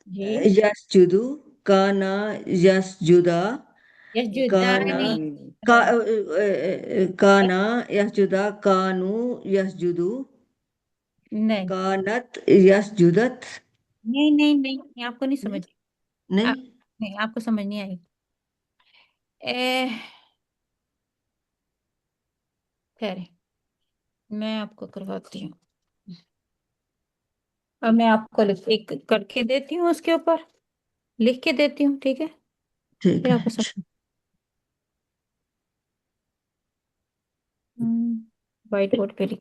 जी। यसजुदु, काना यसजुदा, काना यसजुदानी, का काना यसजुदा, कानू यसजुदु, नहीं कानत यसजुदत। नहीं नहीं नहीं, आपको नहीं नहीं समझ नहीं। नहीं, आपको समझ नहीं आई। ए, खैर है, मैं आपको करवाती हूँ। अब मैं आपको एक करके देती हूँ, उसके ऊपर लिख के देती हूँ, ठीक है? ठीक फिर है आपको समझ। व्हाइट बोर्ड पे लिख।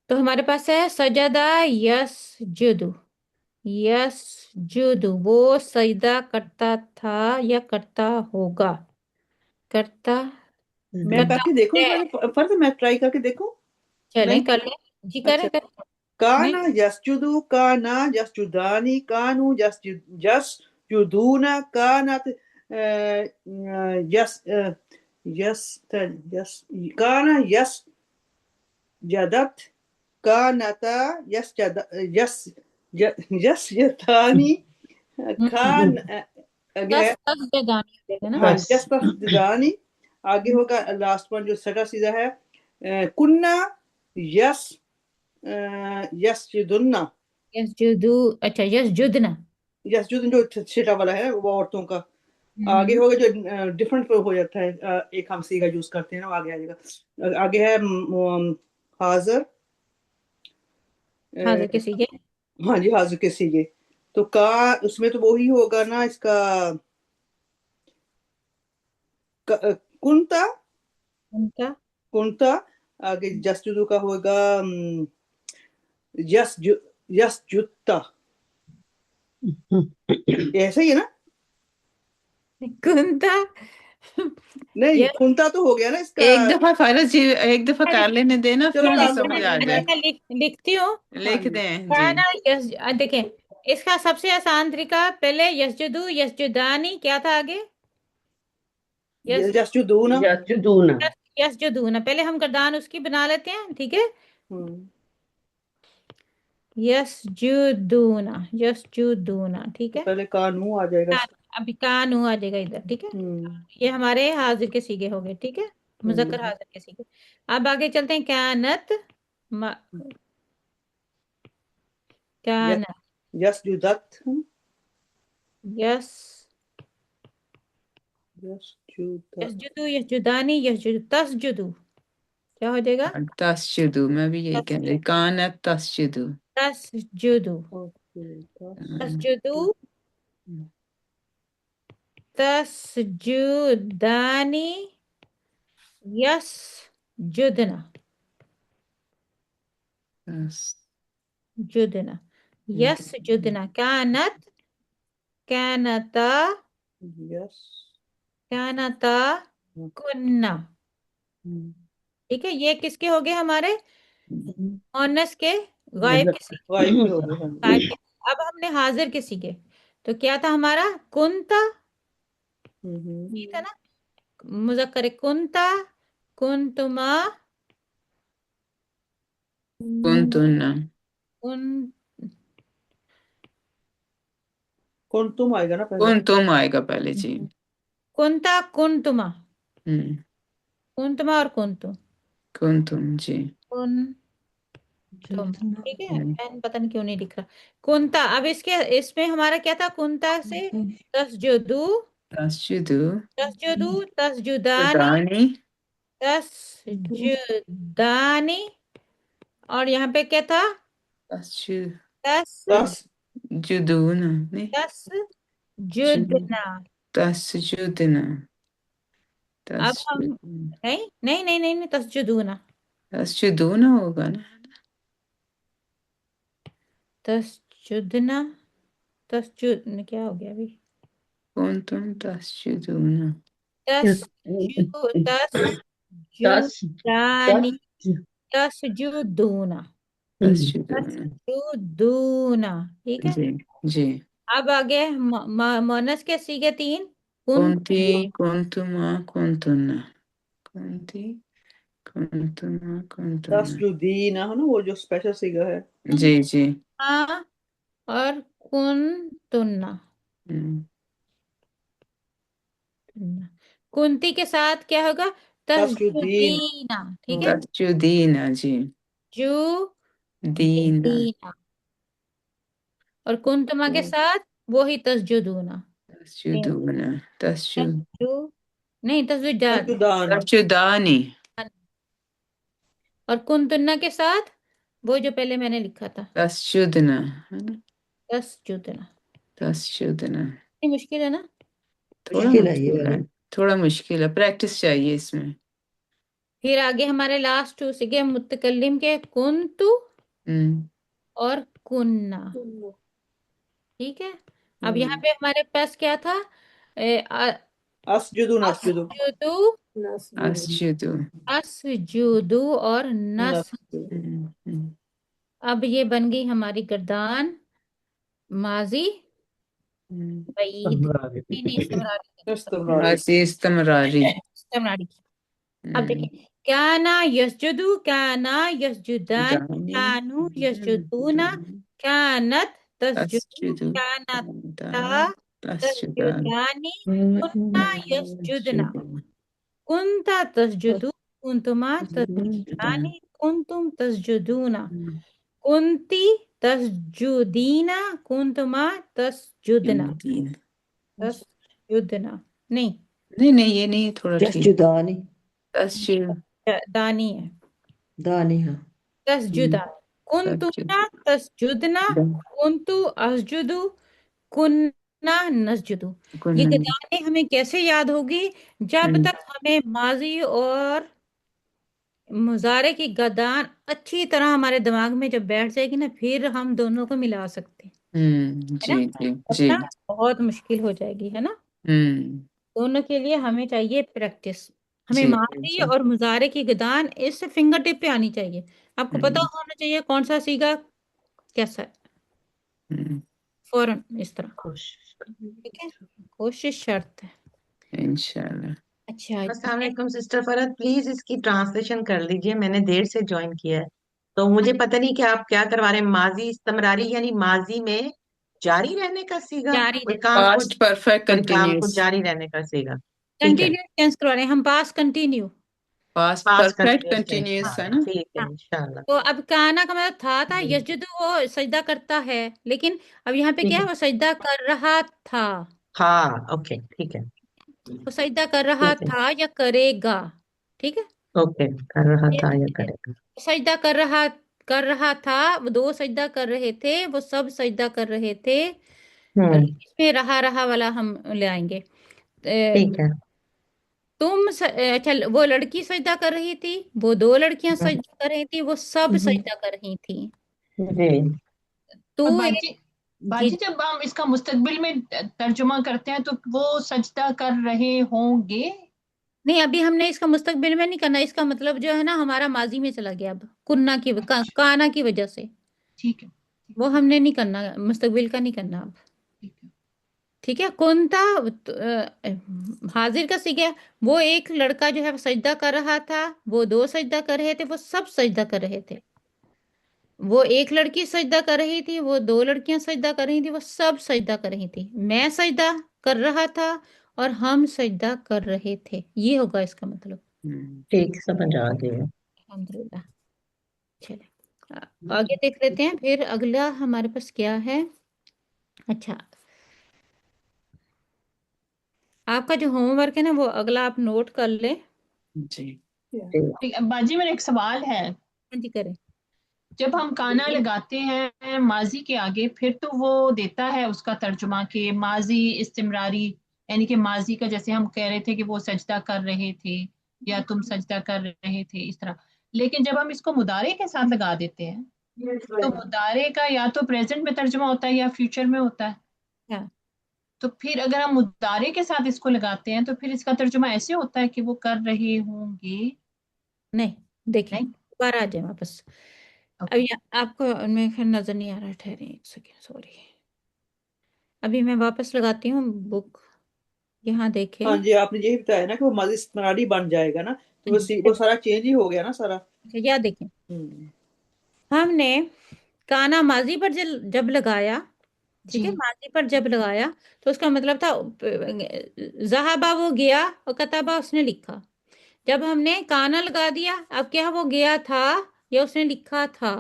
तो हमारे पास है सजदा यसजुदु, यसजुदु वो सजदा करता था या करता होगा, करता मैं करता करके देखूं है। पहले, फर्ज मैं ट्राई करके देखूं। चलें नहीं, कर लें जी, अच्छा। करें करें। काना नहीं यस्जुदु, काना यस्जुदानी, कानू यस्जुदूना, कानत यस यस यस काना यसजदत, कानता यस यसजदानी, कान आगे है। दस जदानी हो जाएगा ना? हाँ, बस यस्जदानी। आगे होगा लास्ट वन जो सटा सीधा है, कुन्ना यस यसजुदुन्ना। यसजुदु, अच्छा यसजुदना। यसजुदन जो छिटा वाला है वो औरतों का। आगे होगा जो डिफरेंट हो जाता है, एक हम सी का यूज करते हैं ना, वो आगे आ जाएगा। आगे है हाजिर, हाजिर किसी के हाँ जी, हाजिर के सीगे। तो का उसमें तो वो ही होगा ना इसका, कुंता उनका कुंता। आगे जसजुदू का होगा यस यस जुत्ता, ऐसा ही है ना? कुंता नहीं, ये कुंता तो हो गया ना इसका। एक दफा फरज जी, एक दफा कर लेने देना, चलो फिर कर लो, समझ आ अच्छा जाए। मैं लिखती हूँ। हाँ लिख जी। दें जी। काना यस देखें, इसका सबसे आसान तरीका पहले यसजुदू यसजुदानी, क्या था आगे? यस जसजुदू ना। यसजुदूना। यसजुदूना, पहले हम गर्दान उसकी बना लेते हैं, ठीक है? हम्म, यसजुदूना, यसजुदूना, ठीक तो है? पहले कानू आ जाएगा इसका। अभी कानू आ जाएगा इधर, ठीक है? ये हमारे हाजिर के सीगे हो गए, ठीक है? मुजक्कर हाजिर के सीगे। अब आगे चलते हैं, कानत कानत यसजुदत, यस यसजुदत। यसजुदू यसजुदानी यसजुदू तसजुदू, क्या हो जाएगा? तस्जुदु, मैं भी यही कह रही, कानत तस्जुदु। तसजुदू, ओके, तसजुदू तसजुदानी यसजुदना, बस जुदना, यस जुदना, कानत, कानता, यस कानता, कुन्ना। ठीक है, ये किसके हो गए हमारे? मुअन्नस के, गायब के सीखे, गायब के हो गए हाँ जी। गायब के। अब हमने हाजिर के सीखे, तो क्या था हमारा? कुंता, ये था ना, मुज़क्कर कुंता, कुंतुमा, कुंतुना, कुन, कुंतुम आएगा ना पहले। कुंतुम आएगा पहले जी। कुंता, कुंतुमा, हम्म, कुंतुमा और कुंतुम, कुंतुम जी। कुन तुम। ठीक है, पेन पता नहीं क्यों नहीं दिख रहा। कुंता, अब इसके इसमें हमारा क्या था? कुंता से तसजुदू, तस्जुदु, तसजुदू, तसजुदानी, दानी, तसजुदानी, और यहाँ पे क्या था? दस तस्जुदुना, नहीं, तसजुदना। तस्जुदना, अब हम, नहीं नहीं नहीं नहीं, नहीं तसजुदूना, तस्जुदुना होगा ना। तसजुदना, तसजुद, क्या हो गया अभी? कुंतुम तस्जुदुना, तसजुदानी, तसजुदूना, तस्जुदुना तसजुदूना। ठीक है, जी जी। अब आगे मुअन्नस के सीगे 3, कुंती, कुंतुमा, कुंतुना, कुंती, कुंतुमा, कुंतुना। तसजुदीना है ना, वो जो स्पेशल सीगा है। जी जी। हाँ, और कुंतुन्ना। कुंती के साथ क्या होगा? तसजुदीन, तसजुदीना। ठीक है, तस्जुदीना जी। जू दीना, दीना, और कुंतुमा के साथ वो ही तसजुदूना। तस्जुदुना, तसजु, नहीं तसजुदान, तसजुदान, तस्जुदानी, और कुंतुन्ना के साथ वो जो पहले मैंने लिखा था, तस्जुदना, है ना, तसजुदना। तस्जुदना। ये मुश्किल है ना? थोड़ा मुश्किल है ये मुश्किल वाला। है, थोड़ा मुश्किल है, प्रैक्टिस चाहिए इसमें। फिर आगे हमारे लास्ट 2 सीखे मुतकल्लिम के, कुंतु हम्म, और कुन्ना। ठीक है, अब यहाँ पे हमारे पास क्या था? असजुदू नसजुदू, असजुदू, अस्जुदु, असजुदू और नस। हम्म, अब ये बन गई हमारी गर्दान, माजी, बईद, नहीं इस्तेमरारी, इस्तमरारी, इस्तमरारी। इस्तेमरारी। अब देखिए, काना यस्जुदु, काना यस्जुदान, दानी, कानू यस्जुदूना, कानत तस्जुदु, तस्जुदु, कानता तस्जुदान, तस्जुदानी, कुन्ना यस्जुदना, कुंता तस्जुदु, कुंतुमा तस्जुदानी, कुंतुम तस्जुदूना, कुंती तस्जुदीना, कुंतुमा तस्जुदना, तस्जुदना। नहीं, नहीं नहीं, ये नहीं, थोड़ा ठीक। तस्जुदानी, तस्जुद, दानी है, दानी हाँ। तस्जुदा, कुंतुना तस्जुदना, कुंतु असजुदु, कुन्ना नसजुदु। ये गदाने हमें कैसे याद होगी? जब तक हमें माजी और मुजारे की गदान अच्छी तरह हमारे दिमाग में जब बैठ जाएगी ना, फिर हम दोनों को मिला सकते हैं, है ना? जी जी जी। वरना बहुत मुश्किल हो जाएगी, है ना? दोनों के लिए हमें चाहिए प्रैक्टिस। हमें जी माजी जी। और मुजारे की गदान इस फिंगर टिप पे आनी चाहिए। आपको पता होना चाहिए कौन सा सीगा कैसा है, फौरन इस तरह। ठीक है, कोशिश शर्त है। इंशाल्लाह। अच्छा, अस्सलाम वालेकुम सिस्टर फरहत, प्लीज इसकी ट्रांसलेशन कर लीजिए, मैंने देर से ज्वाइन किया है तो मुझे पता नहीं कि आप क्या करवा रहे हैं। माजी इस्तमरारी यानी माजी में जारी रहने का सीगा, जारी कोई काम को, पास्ट परफेक्ट कोई काम को कंटिन्यूस, जारी रहने का सीगा। ठीक है, कंटिन्यू टेंस करवा रहे हैं हम, पास कंटिन्यू। पास्ट पास परफेक्ट कंटिन्यूस टेंस कंटिन्यूस है हाँ ना। ठीक है हाँ, इंशाल्लाह। तो अब काना का मतलब था यसजुदु, वो सजदा करता है, लेकिन अब यहाँ पे क्या है? वो सजदा कर रहा था, हाँ ओके ठीक है, वो सजदा कर रहा ठीक है था या करेगा। ठीक है, ओके, कर रहा ये था या करेगा। सजदा कर रहा था, वो 2 सजदा कर रहे थे, वो सब सजदा कर रहे थे। इसमें रहा रहा वाला हम ले आएंगे। ठीक है अच्छा, वो लड़की सजदा कर रही थी, वो 2 लड़कियां हम्म, सजदा कर रही थी, वो सब सजदा कर रही थी। जी तो और एक बाजी जी बाजी जब हम इसका मुस्तकबिल में तर्जुमा करते हैं तो वो सजदा कर रहे होंगे। नहीं, अभी हमने इसका मुस्तकबिल में नहीं करना, इसका मतलब जो है ना हमारा माजी में चला गया अब कुन्ना की काना की वजह से, ठीक है वो हमने नहीं करना, मुस्तकबिल का नहीं करना अब। ठीक है। ठीक है, कुंता हाजिर का सीखा, वो एक लड़का जो है वो सजदा कर रहा था, वो दो सजदा कर रहे थे, वो सब सजदा कर रहे थे। वो एक लड़की सजदा कर रही थी, वो दो लड़कियां सजदा कर रही थी, वो सब सजदा कर रही थी। मैं सजदा कर रहा था और हम सजदा कर रहे थे, ये होगा इसका मतलब। ठीक, समझ आ गया। अल्हम्दुलिल्लाह। चले आगे देख लेते हैं, फिर अगला हमारे पास क्या है। अच्छा, आपका जो होमवर्क है ना वो अगला आप नोट कर ले। जी ठीक है बाजी, मेरा एक सवाल है। हाँ जी, करें। जब हम काना लगाते हैं माजी के आगे, फिर तो वो देता है उसका तर्जुमा के माजी इस्तिमरारी, यानी कि माजी का, जैसे हम कह रहे थे कि वो सजदा कर रहे थे या तुम सजदा कर रहे थे, इस तरह। लेकिन जब हम इसको मुदारे के साथ लगा देते हैं तो मुदारे का या तो प्रेजेंट में तर्जुमा होता है या फ्यूचर में होता है। हाँ, तो फिर अगर हम मुदारे के साथ इसको लगाते हैं तो फिर इसका तर्जुमा ऐसे होता है कि वो कर रहे होंगे। नहीं देखें, नहीं, दोबारा आ जाए वापस। अब ओके। आपको मेरे ख्याल नजर नहीं आ रहा, ठहरे एक सेकेंड, सॉरी। अभी मैं वापस लगाती हूँ बुक, यहाँ देखें। हाँ जी, आपने यही बताया ना कि वो माजी इस्तेमारी बन जाएगा ना, तो वो सारा चेंज ही हो गया ना सारा। अच्छा, या देखें, हमने काना माजी पर जब लगाया, ठीक है, जी माजी पर जब लगाया तो उसका मतलब था जहाबा वो गया और कताबा उसने लिखा। जब हमने काना लगा दिया, अब क्या वो गया था या उसने लिखा था।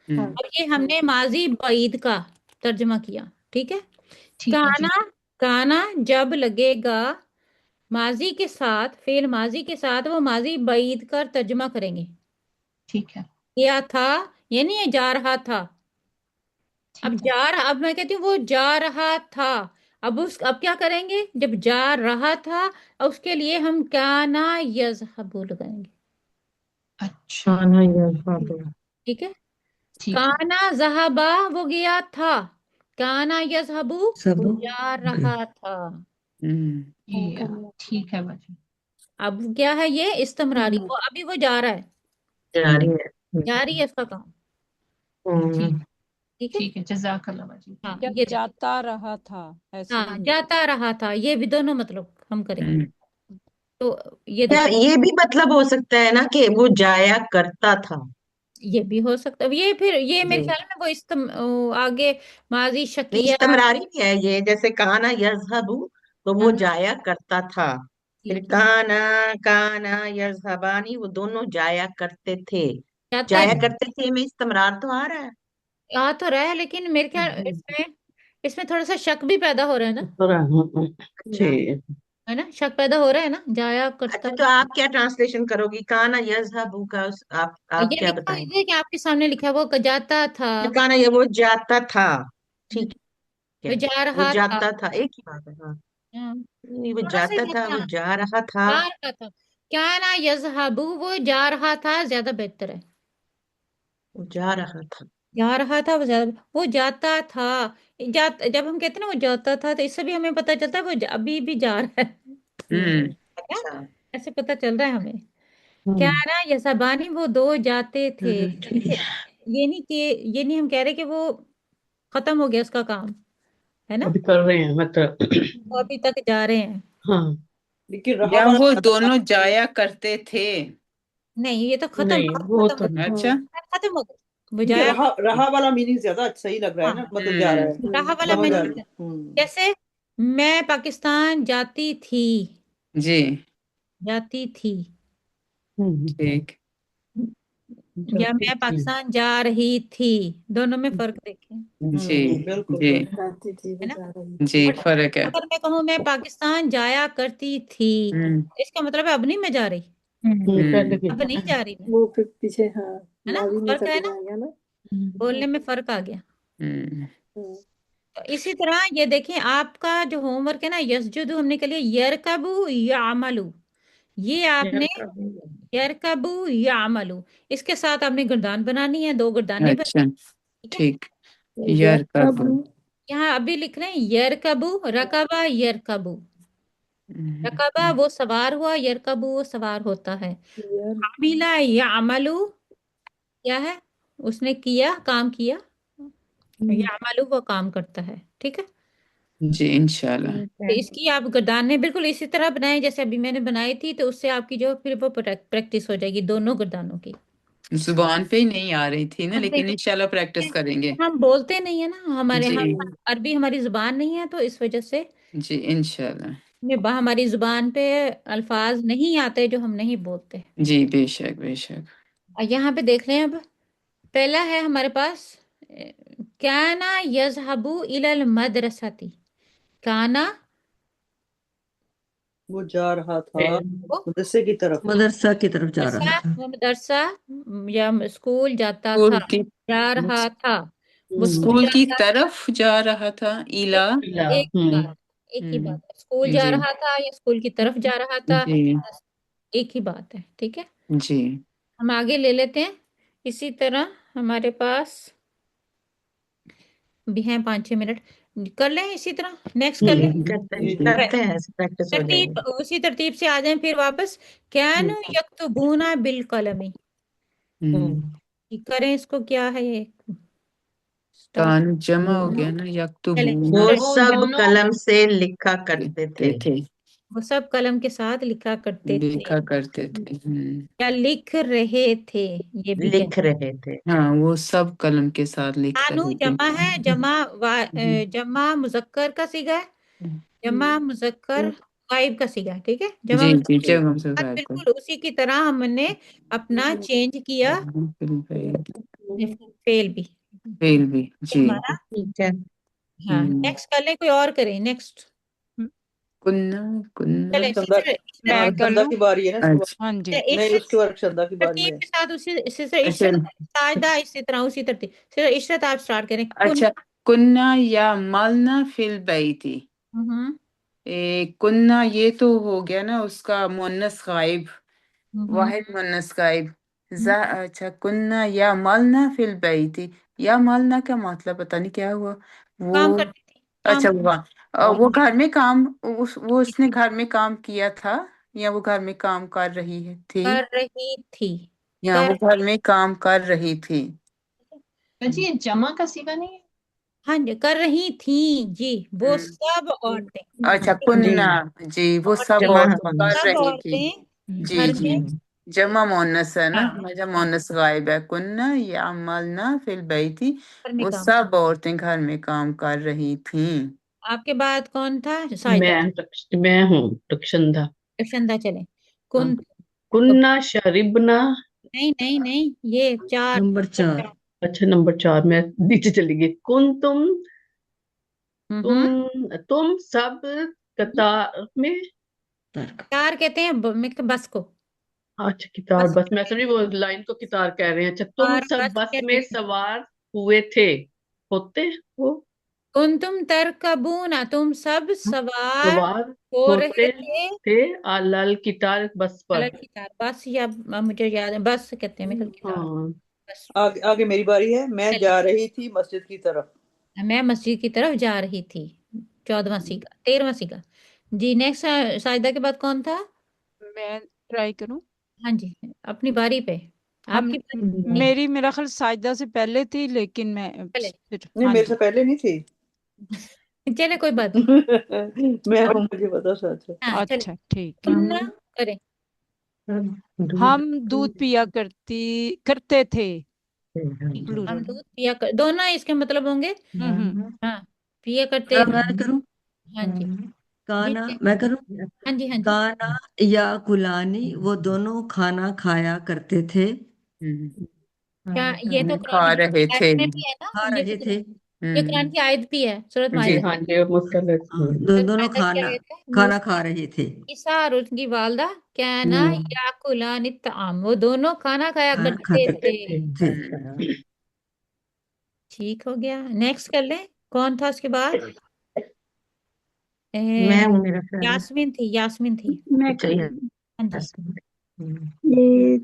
अब ये हमने माजी बईद का तर्जमा किया, ठीक है। ठीक है जी। काना, काना जब लगेगा माजी के साथ, फेल माजी के साथ, वो माजी बईद का तर्जमा करेंगे। ठीक है गया था, यानी ये जा रहा था। अब ठीक है जा रहा, अब मैं कहती हूँ वो जा रहा था। अब क्या करेंगे, जब जा रहा था अब उसके लिए हम काना यज़हबु लगाएंगे। अच्छा काना यज़हबु। ठीक है, ठीक है काना जहाबा वो गया था, काना यज़हबु सब वो जा रहा था। ये ठीक है बाजी। अब क्या है, ये इस्तमरारी, वो अभी वो जा रहा है, जारी है। जारी है उसका काम। ठीक हम्म, ठीक है, ठीक है, जज़ाकल्लाह बाजी। हाँ या ये देखिए, जाता रहा था, ऐसे हाँ भी हो जाता रहा था, ये भी दोनों मतलब हम करेंगे। तो ये क्या देखिए, ये भी मतलब हो सकता है ना कि वो जाया करता था? ये भी हो सकता है, ये फिर ये मेरे जी, ख्याल में वो आगे माजी नहीं, शकिया। इस्तमरारी भी है ये, जैसे काना यज़हबु तो वो हाँ जाया करता था। फिर ठीक है, काना, काना यज़हबानी वो दोनों जाया करते थे। जाते जाया हैं, करते थे में इस्तमरार तो आ रहा है। आ तो रहा है, लेकिन मेरे ख्याल हम्म, इसमें इसमें थोड़ा सा शक भी पैदा हो रहा है ना, अच्छा है ना, शक पैदा हो रहा है ना, जाया करता। अच्छा, तो आप क्या ट्रांसलेशन करोगी काना यज़हबु का आप ये क्या लिखा बताएंगे? है कि आपके सामने लिखा है, वो जाता था, काना ये वो जाता था, ठीक है, वो जा वो रहा था। जाता था, एक ही बात है। हाँ, हाँ, नहीं, वो थोड़ा सा जाता ही था, वो था, जा रहा था। जा रहा था, क्या ना यजहबू वो जा रहा था, ज्यादा बेहतर है। वो जा रहा था। जा रहा था, वो ज्यादा, वो जाता था। जब हम कहते हैं ना वो जाता था, तो इससे भी हमें पता चलता है वो अभी भी जा रहा है। क्या, अच्छा। ऐसे पता चल रहा है हमें। क्या हम्म ना यसाबानी वो दो जाते थे, ठीक है। ठीक। ये नहीं कि, ये नहीं हम कह रहे कि वो खत्म हो गया उसका काम, है ना, अभी कर रहे हैं मतलब। वो अभी तक जा रहे हैं। हाँ लेकिन रहा या वाला वो दोनों जाया करते थे। नहीं, ये तो खत्म, नहीं, वो खत्म तो हो नहीं। अच्छा। गया, खत्म हो गया, वो देखिए, जाया। रहा रहा वाला मीनिंग ज्यादा सही लग रहा है ना, हाँ, मतलब जा रहा है, रहा वाला समझ आ मैंने, रही है। जैसे मैं पाकिस्तान जाती थी, जी जाती थी, ठीक। या जाती मैं थी। पाकिस्तान जा रही थी, दोनों में फर्क देखें, जी बिल्कुल जी बिल्कुल। है ना। जी, और फर्क है। अगर मैं कहूँ मैं पाकिस्तान जाया करती थी, हम्म इसका मतलब है अब नहीं मैं जा रही, पहले की। अब नहीं जा रही मैं, वो फिर पीछे, हाँ, है ना, माजी में फर्क है चले ना, जाएंगे ना। बोलने में फर्क आ गया। हम्म हम्म, तो इसी तरह ये देखें, आपका जो होमवर्क है ना, यसजुदु हमने के लिए यरकबू यामलू, ये आपने यार कभी यरकबू यामलू, इसके साथ आपने गर्दान बनानी है, दो गर्दाने अच्छा बनानी है, ठीक है। ठीक। यरकबु यहाँ अभी लिख रहे हैं यरकबू, रकबा यरकबू। रकबा वो सवार हुआ, यरकबू वो सवार होता है। यर अमीला यामलू क्या है, उसने किया, काम किया। यामलू वो काम करता है, ठीक है। जी इंशाल्लाह। तो इसकी आप गर्दानें बिल्कुल इसी तरह बनाएं जैसे अभी मैंने बनाई थी, तो उससे आपकी जो फिर वो प्रैक्टिस हो जाएगी दोनों गर्दानों की। जुबान पे ही नहीं आ रही थी ना, हम लेकिन इंशाल्लाह प्रैक्टिस करेंगे। हम बोलते नहीं है ना, हमारे जी यहाँ अरबी हमारी जुबान नहीं है, तो इस वजह से जी इंशाल्लाह। हमारी जुबान पे अल्फाज नहीं आते जो हम नहीं बोलते। जी बेशक बेशक। और यहाँ पे देख लें, अब पहला है हमारे पास काना यज़हबु इलल मदरसती। काना वो जा रहा था वो मदरसे की तरफ। मदरसा की तरफ जा रहा मदरसा, था। वो मदरसा या स्कूल जाता स्कूल था, की जा रहा था। वो स्कूल स्कूल की जाता, तरफ जा रहा था, इला। इला एक बात, एक ही बात है, स्कूल जा जी रहा था या स्कूल की तरफ जा रहा था, जी एक ही बात है, ठीक है। जी। हम आगे ले लेते हैं। इसी तरह हमारे पास भी हैं 5-6 मिनट, कर लें इसी तरह, नेक्स्ट कर लें। करते हैं, प्रैक्टिस हो तरतीब जाएगी। उसी तरतीब से आ जाएं फिर वापस। कैनु यक्तुबूना बिल कलमी, करें इसको, क्या है ये, स्टार्ट कान जमा हो गया ना, चले। यक्तुबूना वो वो सब दोनों कलम से लिखा करते थे। थे, वो सब कलम के साथ लिखा करते थे लिखा करते थे। या लिख रहे थे, ये भी लिख रहे थे। हाँ वो सब कलम के साथ लिख कानू रहे थे। जमा है, जमा मुजक्कर का सीगा है, जमा मुजक्कर गायब का सीगा है, ठीक है। जमा जी जी मुजक्कर जब हम सब के साथ बिल्कुल उसी की तरह हमने अपना चेंज किया, फेल भी फेल भी जी। हमारा। ठीक है। हाँ, नेक्स्ट कर ले, कोई और करें नेक्स्ट। कुन्ना कुन्ना। चले चंदा मैं कर चंदा लूं। की बारी है ना इसके अच्छा हाँ जी। बाद। इस नहीं उसके बाद चंदा की बारी तरतीब है। के साथ इसी अच्छा साजदा इसी तरह उसी तरतीब से इशरत आप स्टार्ट करें। अच्छा। कुन्ना या मलना फिल बैती। कुन्ना ये तो हो गया ना उसका मुन्नस गायब, वाहिद मुन्नस गायब। अच्छा कुन्ना या मलना फिल बैती, या मलना का मतलब पता नहीं क्या हुआ वो। काम करती थी, काम अच्छा वो घर में काम, वो उसने घर में काम किया था, या वो घर में काम कर रही थी, कर रही थी, या वो घर में काम कर रही थी। जी ये जमा का सीगा नहीं है। हाँ जी, कर रही थी जी, वो सब औरतें, अच्छा कुन्ना जी वो सब जमा औरतें कर सब रही थी। औरतें जी घर जी में, जमा मोनस है ना, हाँ, जमा मोनस गायब है। कुन्ना या अमलना फिल बैती, घर में वो काम। सब औरतें घर में काम कर रही थीं। आपके बाद कौन था, साइदा, मैं हूँ रक्षंदा। रक्षंदा। चले, कुन, कुन्ना शरिबना। नहीं नहीं नहीं, ये 4, नंबर 4। अच्छा नंबर 4 में नीचे चली गई। तुम सब कतार में। 4 कहते हैं बस को, अच्छा कितार बस बस, मैं समझी वो लाइन को कितार कह रहे हैं। अच्छा तुम और सब बस बस कहते में हैं। सवार हुए थे, होते वो कुंतुम तरकबूना, तुम सब सवार सवार हो होते रहे थे, थे अलल कितार बस पर। अलग किताब, बस, या मुझे याद है बस कहते हैं मिसल किताब, हाँ बस। आगे मेरी बारी है। मैं चलिए, जा रही थी मस्जिद की तरफ। मैं मस्जिद की तरफ जा रही थी, 14वां सीखा, 13वां सीखा जी। नेक्स्ट साजिदा के बाद कौन था। मैं ट्राई करूं। हाँ जी, अपनी बारी पे, हम आपकी बारी। मेरी मेरा ख्याल साजिदा से पहले थी, लेकिन मैं चले फिर नहीं हाँ मेरे जी। से पहले नहीं थी। चले, कोई बात नहीं। मैं हूँ, मुझे पता सच है। हाँ चले, अच्छा ठीक है। सुनना करें। हम दूध पिया करते थे, हम प्लूरल। दूध पिया दोनों इसके मतलब होंगे। हाँ, पिया करते थे। मैं करूं। हाँ जी जी, काना, मैं करूं। हाँ जी हाँ जी। काना या कुलानी, वो दोनों खाना खाया करते थे। क्या ये तो खा कुरान की रहे थे। आयत में भी है ना, खा रहे थे। ये कुरान की आयत भी है, सूरत जी माइदा, हाँ जी मुस्लिम। दोनों माइदा की खाना आयत है। खाना खा रहे थे। ईसा और उनकी वालदा कैना याकुलानि ताम, वो दोनों खाना खाया खाना करते खाते थे। थे। ठीक हो गया, नेक्स्ट कर लें। कौन था उसके बाद। मैं ए, हूँ, मेरा ख्याल है। यास्मीन थी, यास्मीन थी। मैं अच्छा कर ये हाँ जी, ये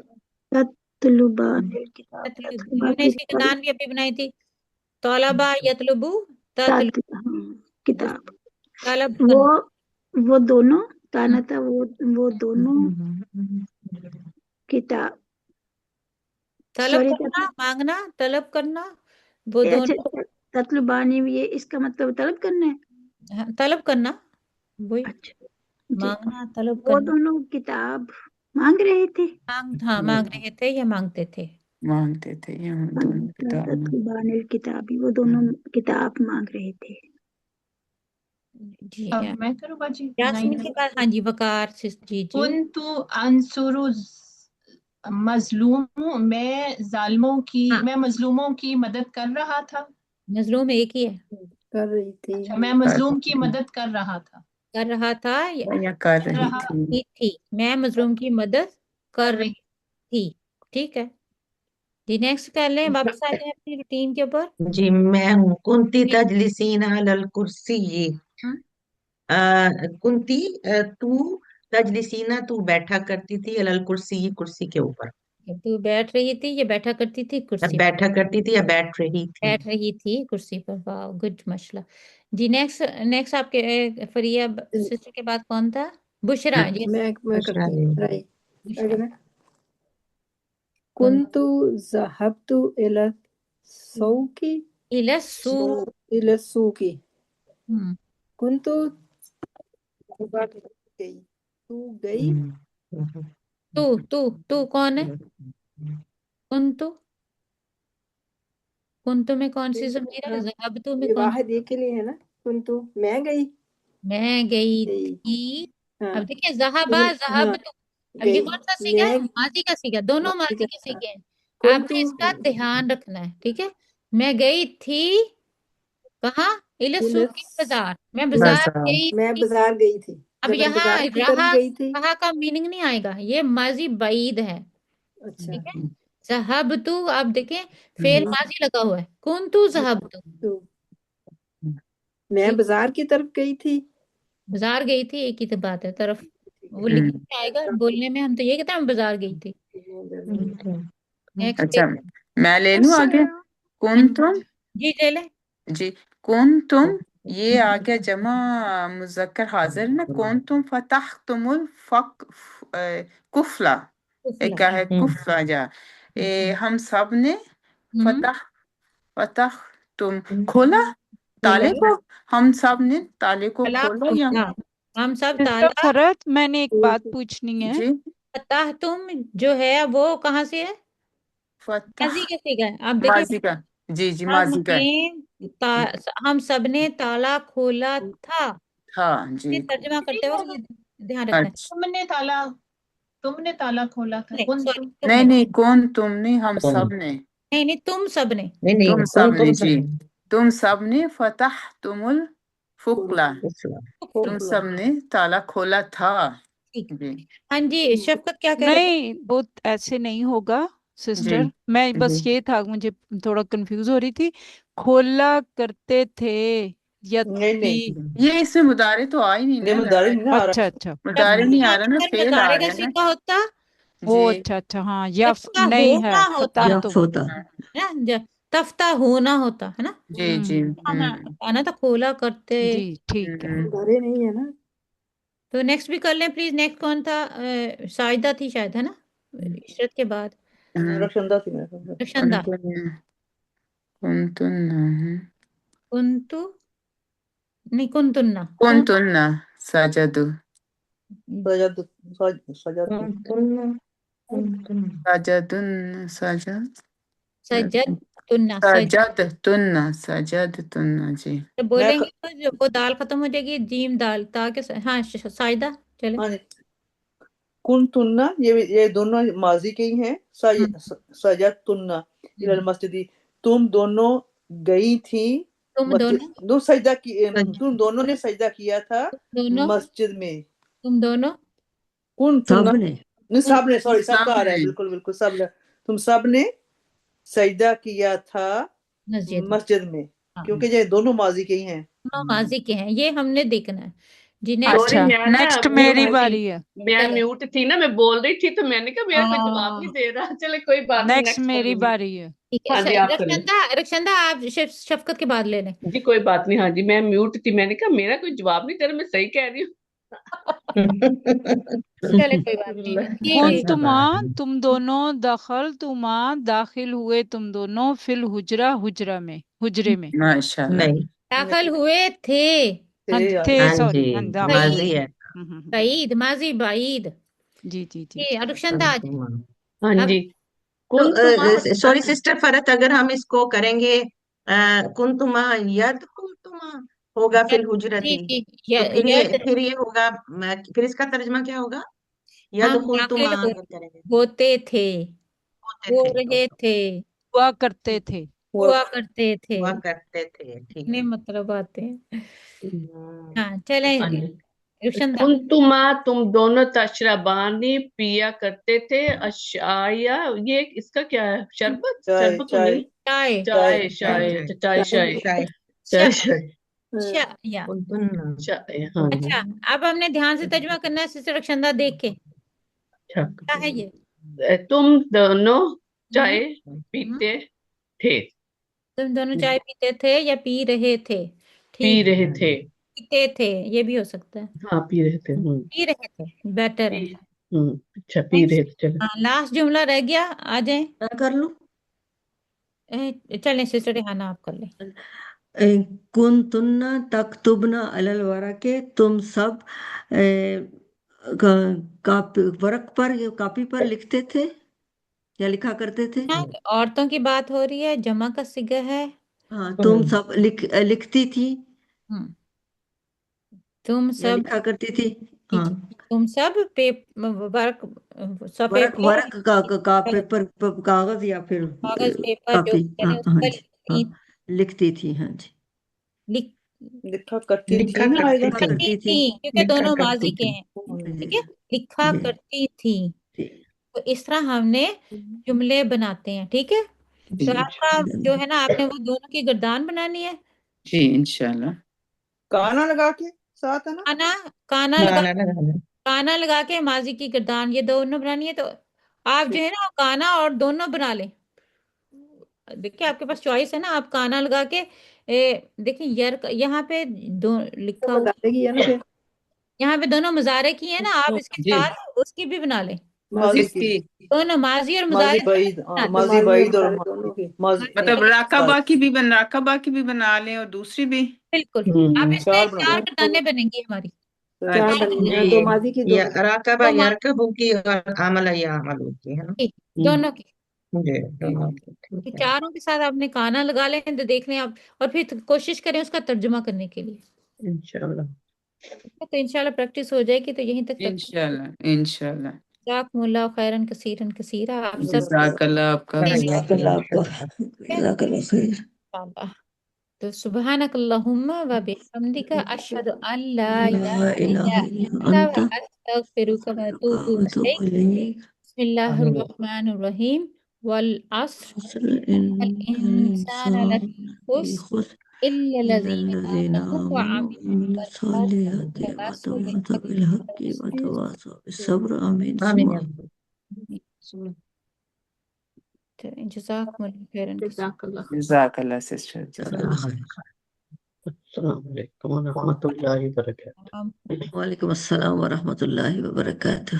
तत्लुबानिल किताब, हमने तत्लुबानिल इसकी किताब भी अभी बनाई थी। तलबा यतलबु ततलु किताब तलब वो करना। वो दोनों ताना था वो दोनों किताब तलब सॉरी करना, मांगना, तलब करना, वो अच्छा दोनों। ततलुबानी ये इसका मतलब तलब करना है। हाँ, तलब करना वही, अच्छा जी मांगना तलब वो करना। दोनों किताब मांग रहे थे। हाँ मांग रहे थे या मांगते थे। मांगते थे ये दोनों किताब ततलुबानिल किताबी वो दोनों किताब मांग रहे थे। जी अब मैं करूँ बाजी यास्मीन 9 के बाद, हाँ जी वकार जी जी। कुन्तु अंसुरु मजलूम मैं जालिमों की हाँ। मैं मजलूमों की मदद कर रहा था। मजलूम एक ही है। कर रही थी अच्छा मैं मजलूम की मदद कर रहा था। कर रहा था या कर रही रहा थी। थी। मैं मजलूम की मदद कर कर रही रही थी। ठीक है जी, नेक्स्ट कर लें, वापस आ जाए अपनी रूटीन के ऊपर। जी मैं हूँ कुंती तजलिसीन अलल कुर्सी। हाँ, कुंती तू तजलिसीना तू बैठा करती थी अलल कुर्सी कुर्सी के ऊपर। तू बैठ रही थी या बैठा करती थी कुर्सी पर? बैठा करती थी या बैठ रही थी। बैठ रही थी कुर्सी पर। वाह गुड माशाल्लाह जी। नेक्स्ट नेक्स्ट आपके फरिया सिस्टर के बाद कौन था? बुशरा जी। मैं बुशरा करती हूँ राइट बुशरा। कुन्तु ज़हबतु इला सौकी इलसू। इला सूकी हम्म, कुन्तु गई तू गई तू तू तू कौन है? कुंतु, कुंतु में कौन सी ज़मीर है? हाँ ज़हबतु में ये कौन? वाहिद ये के लिए है ना कुन्तु मैं गई मैं गई गई थी। हाँ अब देखिए ज़हाबा हाँ ज़हबतु, अब ये गई कौन सा सीगा है? मैं माजी का सीगा, दोनों माजी माजी का के था सीगे हैं। कुन्तु आपने इसका ध्यान रखना है, ठीक है। मैं गई थी कहाँ? इलसूक इलस बाजार, मैं बाजार बाजार गई मैं थी। बाजार गई थी अब जब मैं यहाँ बाजार की तरफ रहा गई थी कहा का मीनिंग नहीं आएगा, ये माजी बईद है। अच्छा ठीक है। ज़हबतु आप देखें फेल माजी लगा हुआ है, कुन्तु ज़हबतु। तो मैं ठीक, बाजार की तरफ गई थी बाजार गई थी एक ही तो बात है, तरफ वो लिखने में आएगा, बोलने में हम तो ये कहते हैं मैं बाजार गई थी। नेक्स्ट अच्छा मैं ले लूं आगे। हाँ कुंतुम जी ले ले। जी कुंतुम ये आ गया जमा मुजक्कर हाजिर ना। कुंतुम फतहतुमुल फक कुफला कुफला। क्या है कुफला जा हम सब ने फतह फतह तुम खोला ताले को। हम सब ने ताले को ताला खोला या खोला, हम सब सिस्टर ताला। फरत मैंने एक बात पूछनी है। जी फतह तुम जो है वो कहाँ से है? फतह माजी के सीखा है आप देखिए। माजी का जी माजी का हमने हम सबने ताला खोला था। हाँ ये जी तर्जुमा करते नहीं वक्त होगा। ये ध्यान रखना है। अच्छा तुमने ताला खोला था नहीं कुन्तु सॉरी नहीं तुमने, नहीं कौन तुमने हम सब ने नहीं नहीं तुम सबने। नहीं नहीं तुम सब ने जी तुम सब ने फतह तुमुल फुकला तुम सब ने ताला खोला था ठीक। जी हाँ जी शफकत क्या कह रहे थे? नहीं वो ऐसे नहीं होगा जी सिस्टर, मैं बस जी ये था मुझे थोड़ा कंफ्यूज हो रही थी। खोला करते थे या नहीं थी? नहीं ये इसमें मुदारे तो आ ही नहीं नहीं ना मुदारिस नहीं ना आ अच्छा रहा। अच्छा मुदारे शफकत नहीं आ यहाँ रहा ना पर फेल आ मुजारे रहे का हैं ना सीखा होता, वो जी अच्छा अच्छा हाँ या तफ्ता नहीं है होना होता, फतह यफ्स तुम। होता हाँ, है ना तफ्ता होना होता है ना। जी जी आना था खोला करते। जी ठीक है। घरे नहीं है ना तो नेक्स्ट भी कर लें प्लीज। नेक्स्ट कौन था? साजिदा थी शायद, है ना, इशरत के बाद। रक्षंदा थी मेरे ख्याल से। रक्षंदा। कुंतुन्ना कुंतु नहीं कुंतुन्ना कुंतुन्ना सजदु सजद सजद सजदुन सजद सजद तुन्ना सजद तुन्ना जी तो मैं बोलेंगे तो जो वो दाल खत्म हो जाएगी, जीम दाल ताकि हाँ साजिदा चले। हाँ कुन तुन्ना ये दोनों माजी के ही हैं। सजद तुन्ना इलल मस्जिदी तुम दोनों गई थी तुम मस्जिद। दोनों, दो सजदा की तुम दोनों ने सजदा किया था दोनों, मस्जिद में। तुम दोनों, कुन तुन्ना सब ने नहीं सब ने सॉरी सब सब का आ रहा है ने बिल्कुल बिल्कुल सब ने। तुम सब ने सजदा किया था मस्जिद में। मस्जिद में हाँ क्योंकि ये दोनों माजी के ही हैं। दोनों माजी के हैं, ये हमने देखना है। جی سوری نیکسٹ اچھا मैं ना نیکسٹ वो میری थी, باری ہے. मैं چلے म्यूट थी ना, मैं बोल रही थी तो मैंने कहा मेरा कोई जवाब नहीं दे रहा. चले कोई बात नहीं, نیکسٹ नेक्स्ट कर میری लूंगी. باری ہے. ٹھیک ہے हाँ जी आप कर लें. رخشندہ آپ شفقت کے بعد لے لیں. जी कोई बात नहीं. हाँ जी मैं म्यूट थी, मैंने कहा मेरा कोई जवाब नहीं दे रहा, मैं सही कह रही हूँ. چلے کوئی بات نہیں. جی جی کنتما تم دونوں دخلتما داخل ہوئے تم دونوں فی الحجرہ حجرے میں. ماشاء اللہ. نہیں. داخل ہوئے تھے. ہاں تھے تھے ہاں سوری جی ہاں داخل. ماضی ہے. بعید ماضی بعید. جی جی جی جی رخشندہ آ جائیں. हाँ اب जी. تو कुंतुमा سوری سسٹر فرت اگر ہم اس کو کریں گے کنتما ید کنتما ہوگا فی جی الحجرتی، جی تو ید پھر یہ ہوگا، پھر اس کا ترجمہ کیا ہوگا؟ ید ہم کنتما داخل اگر کریں گے ہوتے تھے، ہوتے ہو تھے تو رہے تھے، ہوا کرتے تھے. ہوا کرتے تھے. ہوا کرتے تھے. ٹھیک اتنے ہے. مطلب آتے ہیں. ہاں چلیں हाँ जी. رخشندہ. कुंतुमा तुम दोनों तशरबानी पिया करते थे अशाया, ये इसका क्या है? शरबत? चाय शरबत तो नहीं. چائے चाय चाय चाय चाय चाय شاید चाय شا चाय شا یا کنتن चाय. हाँ जी. اچھا اب ہم نے دھیان سے ترجمہ کرنا ہے سسٹر رخشندہ دیکھ کے. अच्छा. کیا ہے یہ؟ तुम दोनों चाय ہم पीते थे. تم دونوں چائے پیتے تھے یا پی رہے تھے؟ पी ٹھیک. रहे थे. پیتے تھے یہ بھی ہو سکتا ہے. हाँ पी रहे थे. پی رہے تھے بیٹر ہے. अच्छा पी रहे थे. चलो. ہاں لاسٹ جملہ رہ گیا، آ جائیں. میں کر لوں؟ چلیں سسٹر ریحانہ آپ کر لیں. کنتن تکتبنا علی الورق، تم سب ورق پر کاپی پر لکھتے تھے یا لکھا کرتے تھے. ہاں عورتوں کی بات ہو رہی ہے، جمع کا صیغہ ہے. ہاں تم سب لکھتی تھی ہم، تم یا سب لکھا کرتی تھی. جی ہاں جی تم سب ورق صفحے ورق پر کا پیپر کاغذ یا پھر کاغذ پیپر جو کاپی. کہتے ہاں ہیں اس ہاں پر جی ہاں لکھتی تھی. ہاں جی لکھ لکھا کرتی تھی لکھا نا آئے گا. کرتی لکھا تھی. کرتی تھی. کیونکہ لکھا دونوں کرتی ماضی کے تھی. ہیں. جی ٹھیک ہے، لکھا جی کرتی تھی. جی تو اس طرح ہم نے جملے بناتے ہیں. ٹھیک ہے، تو آپ کا جو ہے نا آپ نے وہ دونوں کی گردان بنانی ہے. جی انشاءاللہ. کانا لگا کے ساتھ ہے نا. کانا لگا گانا لگانا. کانا لگا کے ماضی کی گردان یہ دونوں بنانی ہے. تو آپ جو ہے نا کانا اور دونوں بنا لیں. دیکھیں آپ کے پاس چوائس ہے نا، آپ کانا لگا کے دیکھیں یہاں پہ لکھا ہوا بتا گی ہے نا پھر یہاں پہ دونوں مظاہرے کی ہیں نا، آپ اس کے جی ساتھ اس کی بھی بنا لیں. ماضی کس کی کی؟ دونوں ماضی اور ماضی مظاہرے بعید بنا لیں. ماضی بعید اور دونوں کی مطلب راکبہ کی بھی بنا لیں اور دوسری بھی. بالکل. اب اس میں چار بنا 4 گردانیں بنیں گی ہماری. چار اچھا بنیں گے، جی دو ماضی کی دو یا راکبہ دو ماضی یرکبو کی اور عمل یا عملو کی ہے نا. کی، دونوں کی. جی دونوں کی. ٹھیک تو ہے. چاروں کے ساتھ آپ نے کانا لگا لیں تو دیکھ لیں آپ، اور پھر کوشش کریں اس کا ترجمہ کرنے کے لیے. इंशाल्लाह. تو انشاءاللہ پریکٹس ہو جائے گی. تو یہیں تک انشاءاللہ انشاءاللہ. جزاکم اللہ خیرن کثیرن کثیرا. آپ سب جزاک اللہ آپ کا. جزاک اللہ خیر. جزاک اللہ خیر. انشاءاللہ. تو سبحانک اللہم و بحمدک اشہد ان لا الہ لا الہ الا الا انت انت استغفرک و اتوب اتوب الیک. الیک. بسم اللہ آمین. الرحمن الرحیم. والعصر عسر ان الانسان الانسان لفی خسر خسر الا الا الذین الذین آمنوا آمنوا وعملوا وعملوا الصالحات الصالحات وتواصوا وتواصوا بالحق بالحق وتواصوا وتواصوا بالصبر. آمین ثم آمین یا آمین. رب. جزاکم اللہ خیرن کثیرا. جزاक اللہ. جزاک اللہ سسٹر. جزاک اللہ خیر. السلام علیکم ورحمۃ اللہ وبرکاتہ. وعلیکم السلام ورحمۃ اللہ وبرکاتہ.